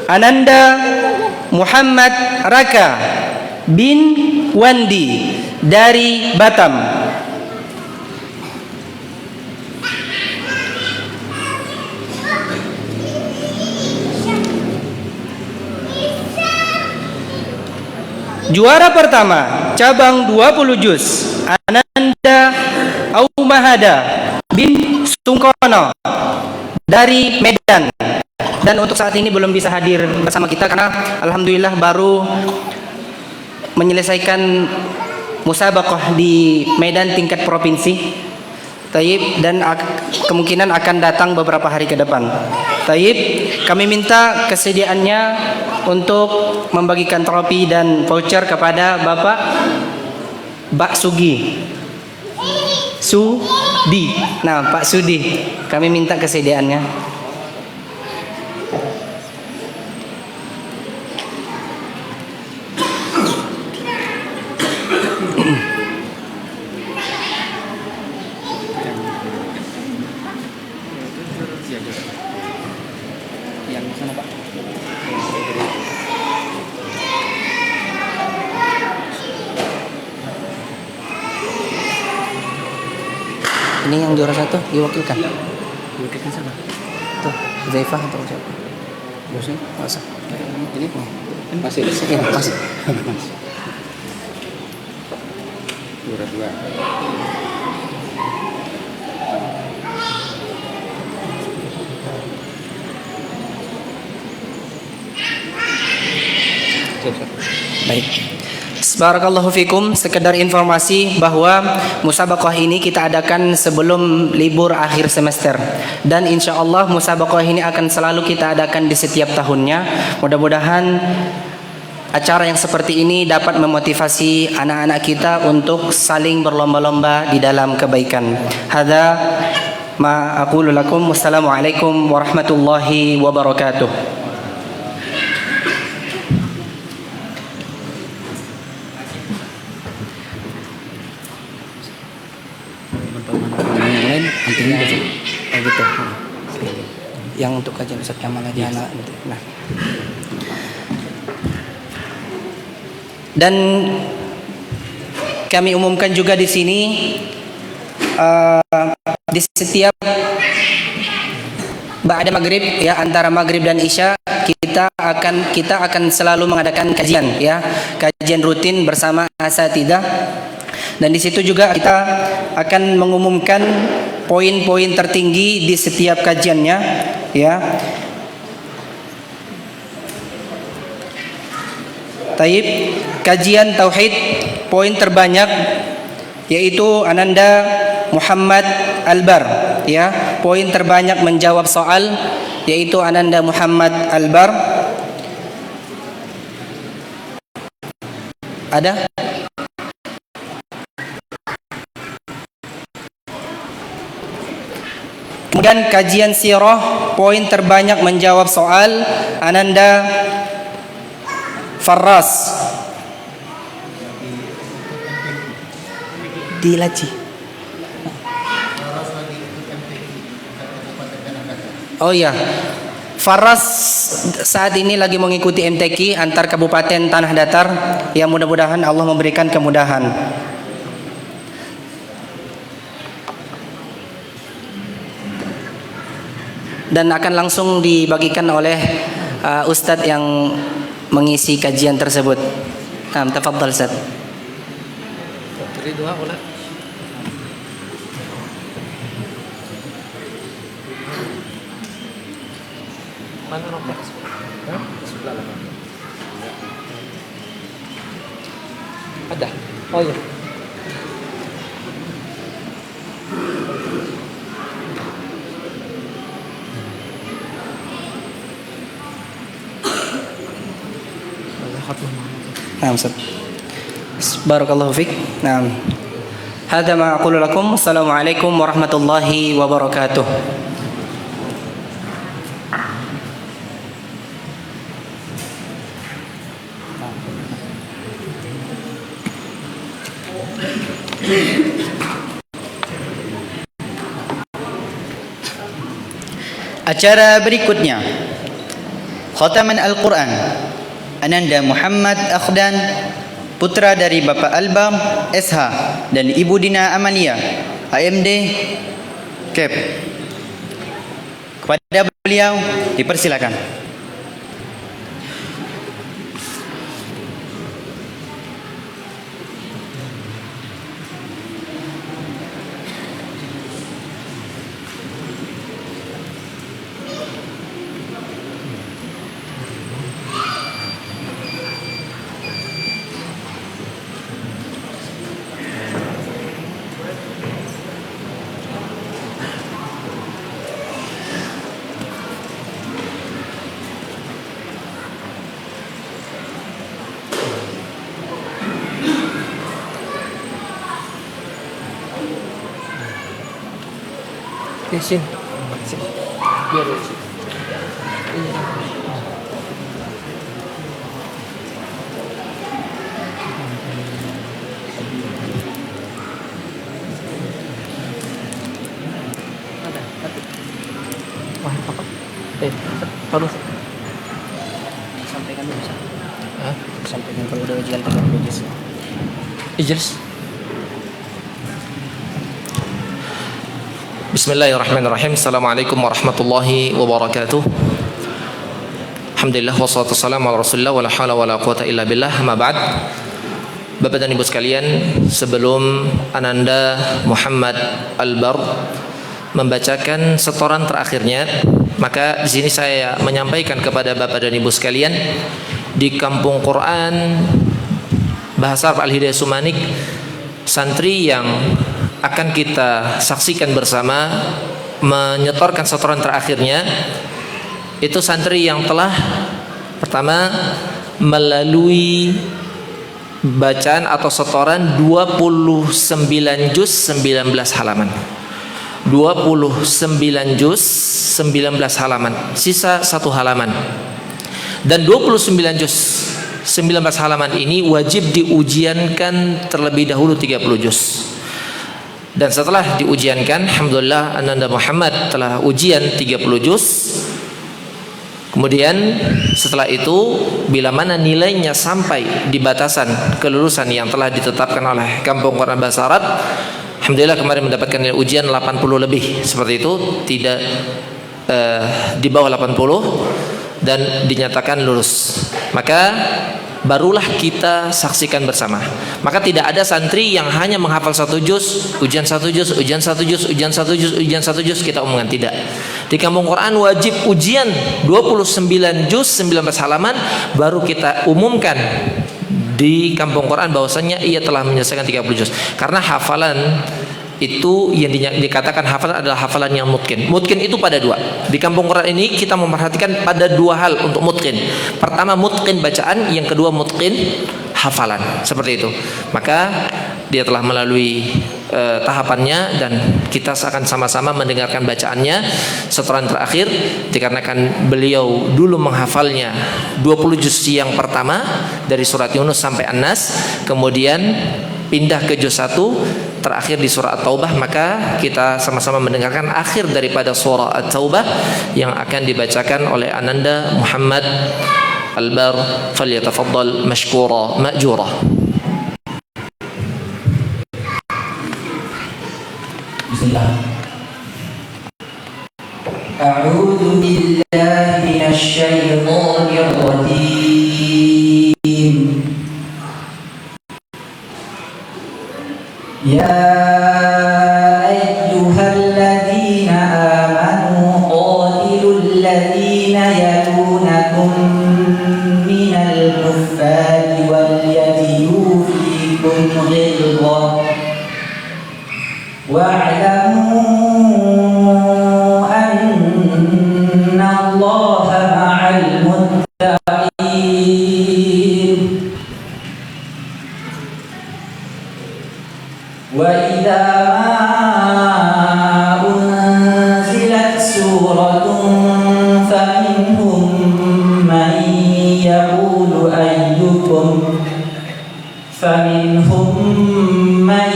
Ananda Muhammad Raka bin Wandi dari Batam. Juara pertama cabang 20 juz Ananda Aumahada bin Sungkono dari Medan. Dan untuk saat ini belum bisa hadir bersama kita karena alhamdulillah baru menyelesaikan musabaqah di Medan tingkat provinsi. Taib, dan kemungkinan akan datang beberapa hari ke depan. Taib, kami minta kesediaannya untuk membagikan trofi dan voucher kepada Bapak Pak Sudi. Nah, Pak Sudi, kami minta kesediaannya. Ini yang juara satu diwakilkan. Diwakilkan siapa? Tuh, Zaifah atau siapa? Bosnya? Nggak usah. Ini masih? Ya, masih. Juara dua. Baik. Barakallahu fikum, sekedar informasi bahwa musabaqah ini kita adakan sebelum libur akhir semester, dan insya Allah musabaqah ini akan selalu kita adakan di setiap tahunnya. Mudah-mudahan acara yang seperti ini dapat memotivasi anak-anak kita untuk saling berlomba-lomba di dalam kebaikan. Hadza ma aqulu lakum. Wassalamualaikum warahmatullahi wabarakatuh. Oh gitu. Yang untuk kajian Ustaz Kamal lagi anak gitu. Nah. Dan kami umumkan juga di sini di setiap ba'da maghrib ya, antara maghrib dan isya kita akan selalu mengadakan kajian ya, kajian rutin bersama asatidzah. Dan di situ juga kita akan mengumumkan poin-poin tertinggi di setiap kajiannya ya. Taib, kajian tauhid poin terbanyak yaitu Ananda Muhammad Albar ya. Poin terbanyak menjawab soal yaitu Ananda Muhammad Albar. Ada? Kemudian kajian sirah poin terbanyak menjawab soal Ananda Farras. di Laci. Oh iya, Faras saat ini lagi mengikuti MTQ antar kabupaten Tanah Datar. Ya mudah-mudahan Allah memberikan kemudahan. Dan akan langsung dibagikan oleh Ustadz yang mengisi kajian tersebut. Tafadhal Ustadz. Mana nomor? Ada. Oh iya. Nah, Ustaz. Barakallahu fiik. Nah. Hadza ma aqulu lakum. Assalamualaikum warahmatullahi wabarakatuh. Acara berikutnya, Khataman Al-Quran Ananda Muhammad Akhdan, putra dari Bapak Albam SH dan Ibu Dina Amalia AMD Kep. Kepada beliau dipersilakan. Sini. Biar terus Sampaikan dulu, Ustaz. Hah? Sampaikan kalau udah ujian 30 juz. Ijaz. Bismillahirrahmanirrahim. Assalamualaikum warahmatullahi wabarakatuh. Alhamdulillah wassalatu wassalamu ala Rasulillah wala haula wala quwata illa billah. Amma ba'd. Bapak dan Ibu sekalian, sebelum Ananda Muhammad Albar membacakan setoran terakhirnya, maka di sini saya menyampaikan kepada Bapak dan Ibu sekalian, di Kampung Quran Bahasa Arab Al-Hidayah Sumanik, santri yang akan kita saksikan bersama menyetorkan setoran terakhirnya itu santri yang telah pertama melalui bacaan atau setoran 29 juz 19 halaman. 29 juz 19 halaman, sisa 1 halaman. Dan 29 juz 19 halaman ini wajib diujiankan terlebih dahulu 30 juz. Dan setelah diujiankan, alhamdulillah Ananda Muhammad telah ujian 30 juz. Kemudian setelah itu, bila mana nilainya sampai di batasan kelulusan yang telah ditetapkan oleh Kampung Quran Bahasa Arab, alhamdulillah kemarin mendapatkan nilai ujian 80 lebih. Seperti itu, tidak di bawah 80 dan dinyatakan lulus. Maka barulah kita saksikan bersama. Maka tidak ada santri yang hanya menghafal 1 juz, ujian 1 juz, ujian 1 juz, ujian 1 juz, ujian 1 juz kita umumkan, tidak. Di Kampung Quran wajib ujian 29 juz 19 halaman, baru kita umumkan di Kampung Quran bahwasanya ia telah menyelesaikan 30 juz. Karena hafalan itu yang dikatakan hafalan adalah hafalan yang mutqin. Mutqin itu pada 2. Di Kampung Quran ini kita memperhatikan pada 2 hal untuk mutqin. Pertama mutqin bacaan, yang kedua mutqin hafalan. Seperti itu. Maka dia telah melalui tahapannya dan kita akan sama-sama mendengarkan bacaannya. Setoran terakhir dikarenakan beliau dulu menghafalnya 20 juz yang pertama dari surat Yunus sampai An-Nas, kemudian pindah ke juz 1 terakhir di surah At-Taubah, maka kita sama-sama mendengarkan akhir daripada surah At-Taubah yang akan dibacakan oleh Ananda Muhammad Al-Bar. Falyatafaddal mashkura ma'jura. Bismillah. أعوذ بالله من الشيطان الرجيم يا أيها الذين آمنوا قاتلوا الذين يلونكم من الكفار وليجدوا فيكم غلظة واعلموا أن الله مع المتقين وإذا ما أنزلت سورة فمنهم من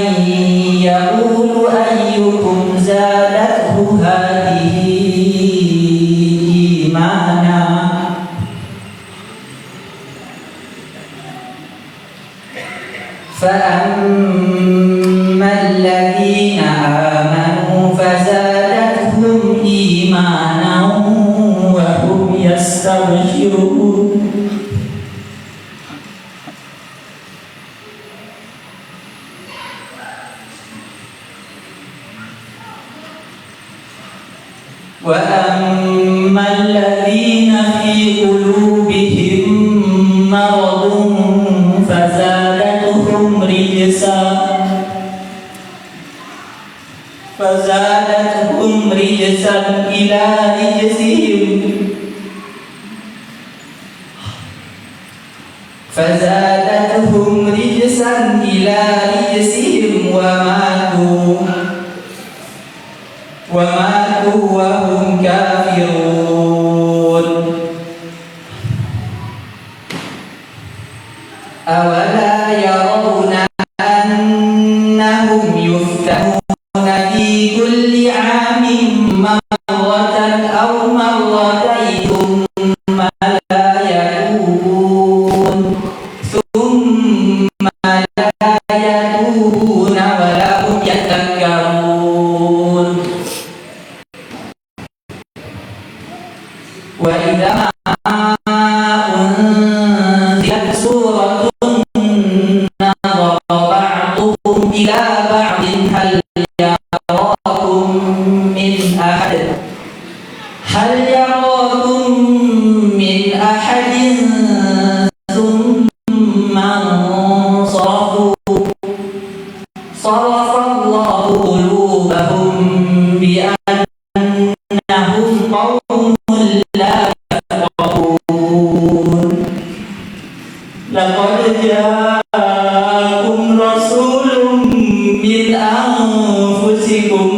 يقول أيكم زادته هذه إيمانا فأما الذين آمنوا فزادتهم إيمانا وهم يستبشرون وأما الذين في قلوبهم مرض فزادتهم رجسا إلى رجسهم وماتوا وهم كافرون أولا يرون أنهم يفتنون في كل عام مرة أو مرتين ثم لا يتوبون ولا هم يذكرون وإذا أنزلت سورة نظر بعضهم إلى بعض هل يراكم من أحد ثم انصرفوا صرف الله قلوبهم بأنهم قوم لا يفقهون لقد جاءكم رسول من أنفسكم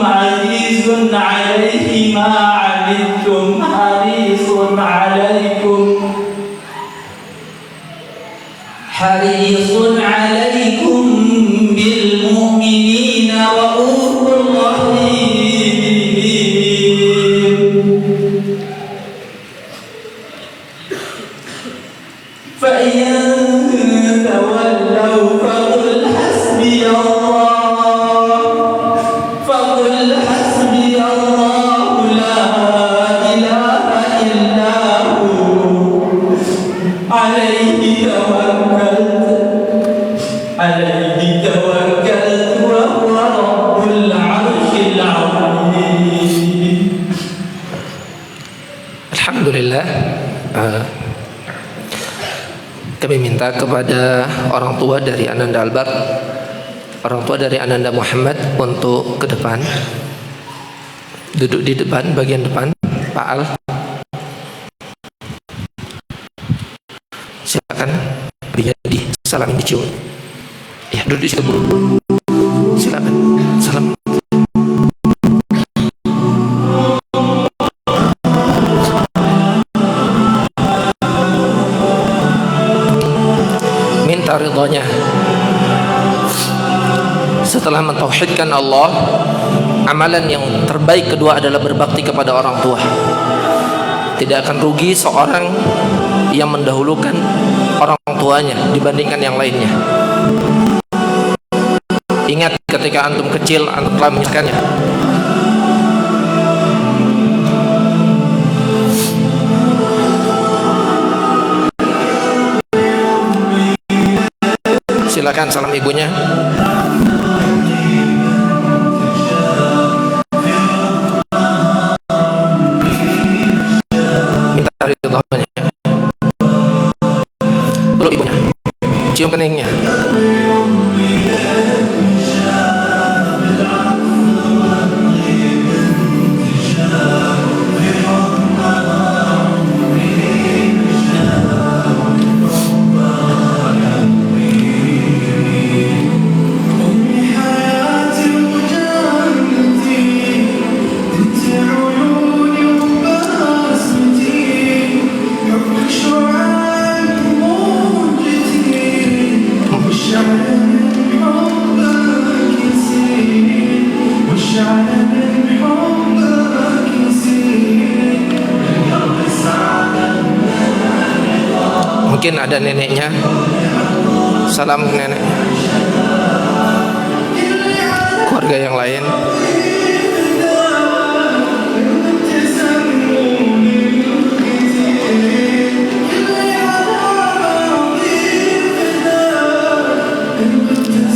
عزيز عليه ما عنتم حريص عليكم بالمؤمنين رؤوف رحيم فإن تولوا فقل حسبي الله لا إله إلا هو عليه توكلت وهو رب العرش العظيم. Alhamdulillah. Kami minta kepada orang tua dari Ananda Albar, orang tua dari Ananda Muhammad untuk ke depan, duduk di depan, bagian depan. Pak Al, silakan. Jadi salam dicium. Ya, duduk di situ. Silakan. Salam. mentauhidkan Allah, amalan yang terbaik kedua adalah berbakti kepada orang tua. Tidak akan rugi seorang yang mendahulukan orang tuanya dibandingkan yang lainnya. Ingat ketika antum kecil, antum telah menyaksikannya. Silakan salam ibunya. Minta ridhonya. Peluk ibunya. Cium keningnya. Mungkin ada neneknya. Salam nenek. Keluarga yang lain.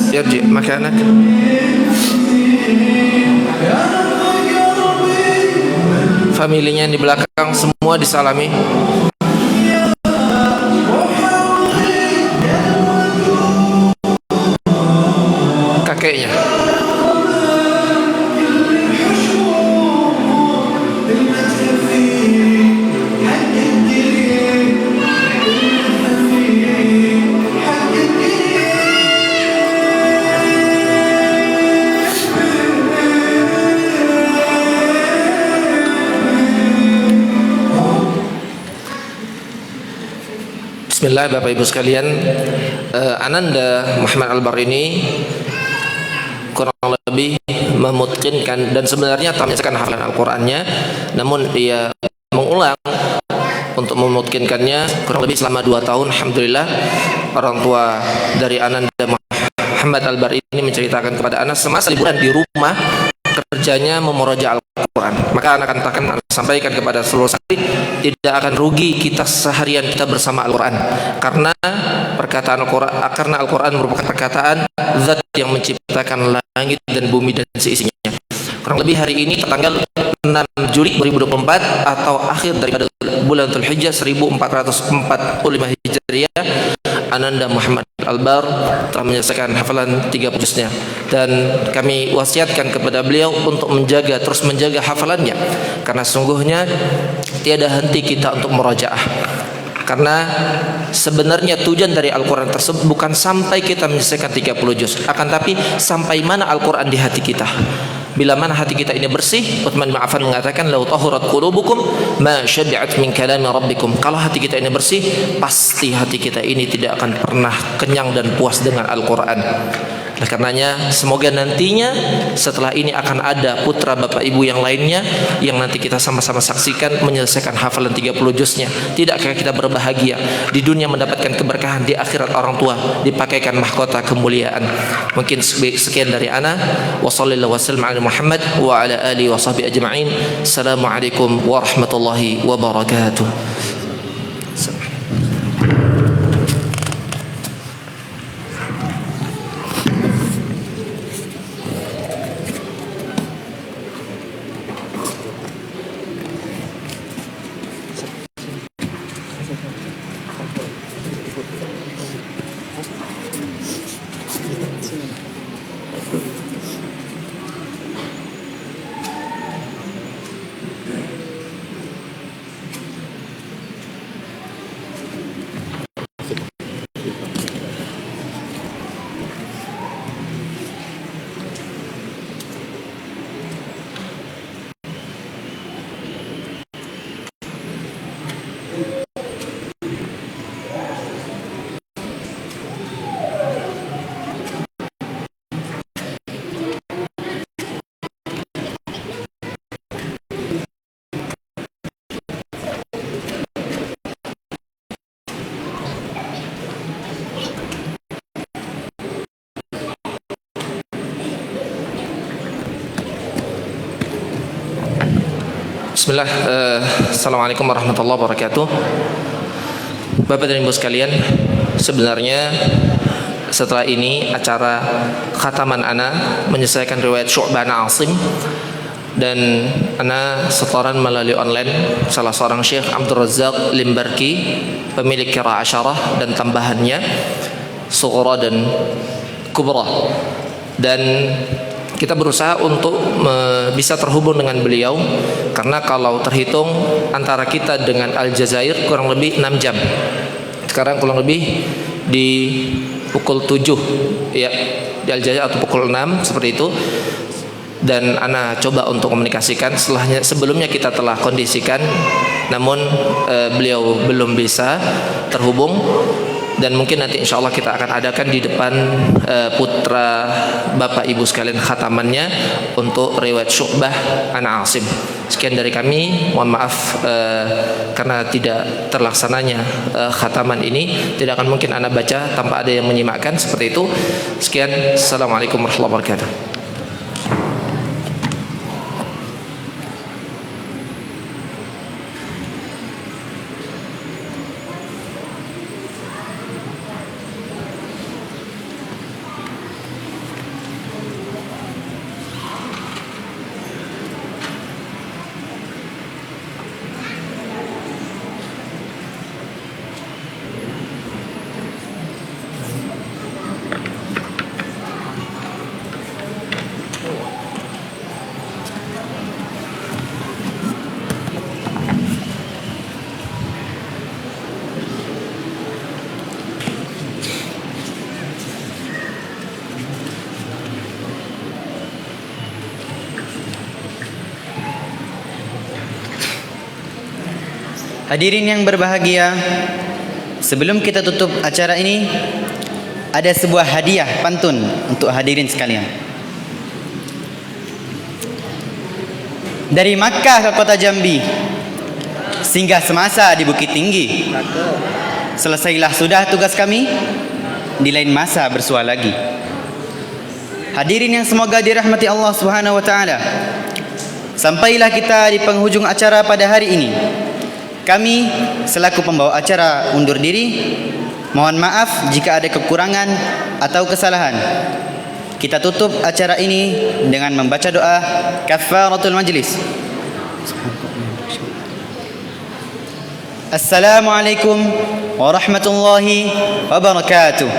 Yarji makanak. Familinya di belakang semua disalami. Kakeknya. Bismillah, Bapak Ibu sekalian, Ananda Muhammad Albar ini kurang lebih memutkinkan dan sebenarnya tak menyaksikan hafalan Al-Qurannya, namun dia mengulang untuk memutkinkannya kurang lebih selama 2 tahun. Alhamdulillah, orang tua dari Ananda Muhammad Albar ini menceritakan kepada Anas semasa liburan di rumah kerjanya memurojaah Al-Quran. Maka anak akan sampaikan kepada seluruh santri, tidak akan rugi kita seharian kita bersama Al-Quran, karena perkataan Al-Quran, karena Al-Quran merupakan perkataan Zat yang menciptakan langit dan bumi dan seisinya. Kurang lebih hari ini tanggal 6 Juli 2024 atau akhir daripada bulan Dzulhijjah 1445 Hijriah, Ananda Muhammad Albar telah menyelesaikan hafalan 30 juznya, dan kami wasiatkan kepada beliau untuk terus menjaga hafalannya, karena sungguhnya tiada henti kita untuk murajaah. Karena sebenarnya tujuan dari Al-Quran tersebut bukan sampai kita menyelesaikan 30 juz, akan tapi sampai mana Al-Quran di hati kita. Bila mana hati kita ini bersih, Utsman bin Affan mengatakan, "Lau tahurat qulubukum ma syabi'at min kalami rabbikum." Kalau hati kita ini bersih, pasti hati kita ini tidak akan pernah kenyang dan puas dengan Al-Quran. Oleh karenanya, semoga nantinya setelah ini akan ada putra bapak ibu yang lainnya yang nanti kita sama-sama saksikan menyelesaikan hafalan 30 juznya. Tidakkah kita berbahagia di dunia mendapatkan keberkahan, di akhirat orang tua dipakaikan mahkota kemuliaan. Mungkin sekian dari ana. Wa sallallahu wasallam ala Muhammad wa ala alihi wa sahbihi ajma'in. Assalamualaikum warahmatullahi wabarakatuh. Bismillah. Assalamualaikum warahmatullahi wabarakatuh. Bapak dan Ibu sekalian, sebenarnya setelah ini acara khataman ana menyelesaikan riwayat Syu'bah an Asim, dan ana setoran melalui online salah seorang Syekh Abdul Razzaq Limbarki, pemilik Qiraah Asyarah dan tambahannya Sughra dan Kubra, dan kita berusaha untuk bisa terhubung dengan beliau, karena kalau terhitung antara kita dengan Aljazair kurang lebih 6 jam. Sekarang kurang lebih di pukul 7 ya, di Aljazair, atau pukul 6 seperti itu. Dan ana coba untuk komunikasikan, sebelumnya kita telah kondisikan, namun beliau belum bisa terhubung. Dan mungkin nanti insya Allah kita akan adakan di depan putra bapak ibu sekalian khatamannya untuk riwayat Syu'bah an Asim. Sekian dari kami, mohon maaf karena tidak terlaksananya khataman ini. Tidak akan mungkin ana baca tanpa ada yang menyimakkan, seperti itu. Sekian, assalamualaikum warahmatullahi wabarakatuh. Hadirin yang berbahagia, sebelum kita tutup acara ini, ada sebuah hadiah pantun untuk hadirin sekalian. Dari Makkah ke kota Jambi, singgah semasa di Bukit Tinggi. Selesailah sudah tugas kami, di lain masa bersua lagi. Hadirin yang semoga dirahmati Allah Subhanahu wa taala, sampailah kita di penghujung acara pada hari ini. Kami selaku pembawa acara undur diri. Mohon maaf jika ada kekurangan atau kesalahan. Kita tutup acara ini dengan membaca doa kafaratul majlis. Assalamualaikum warahmatullahi wabarakatuh.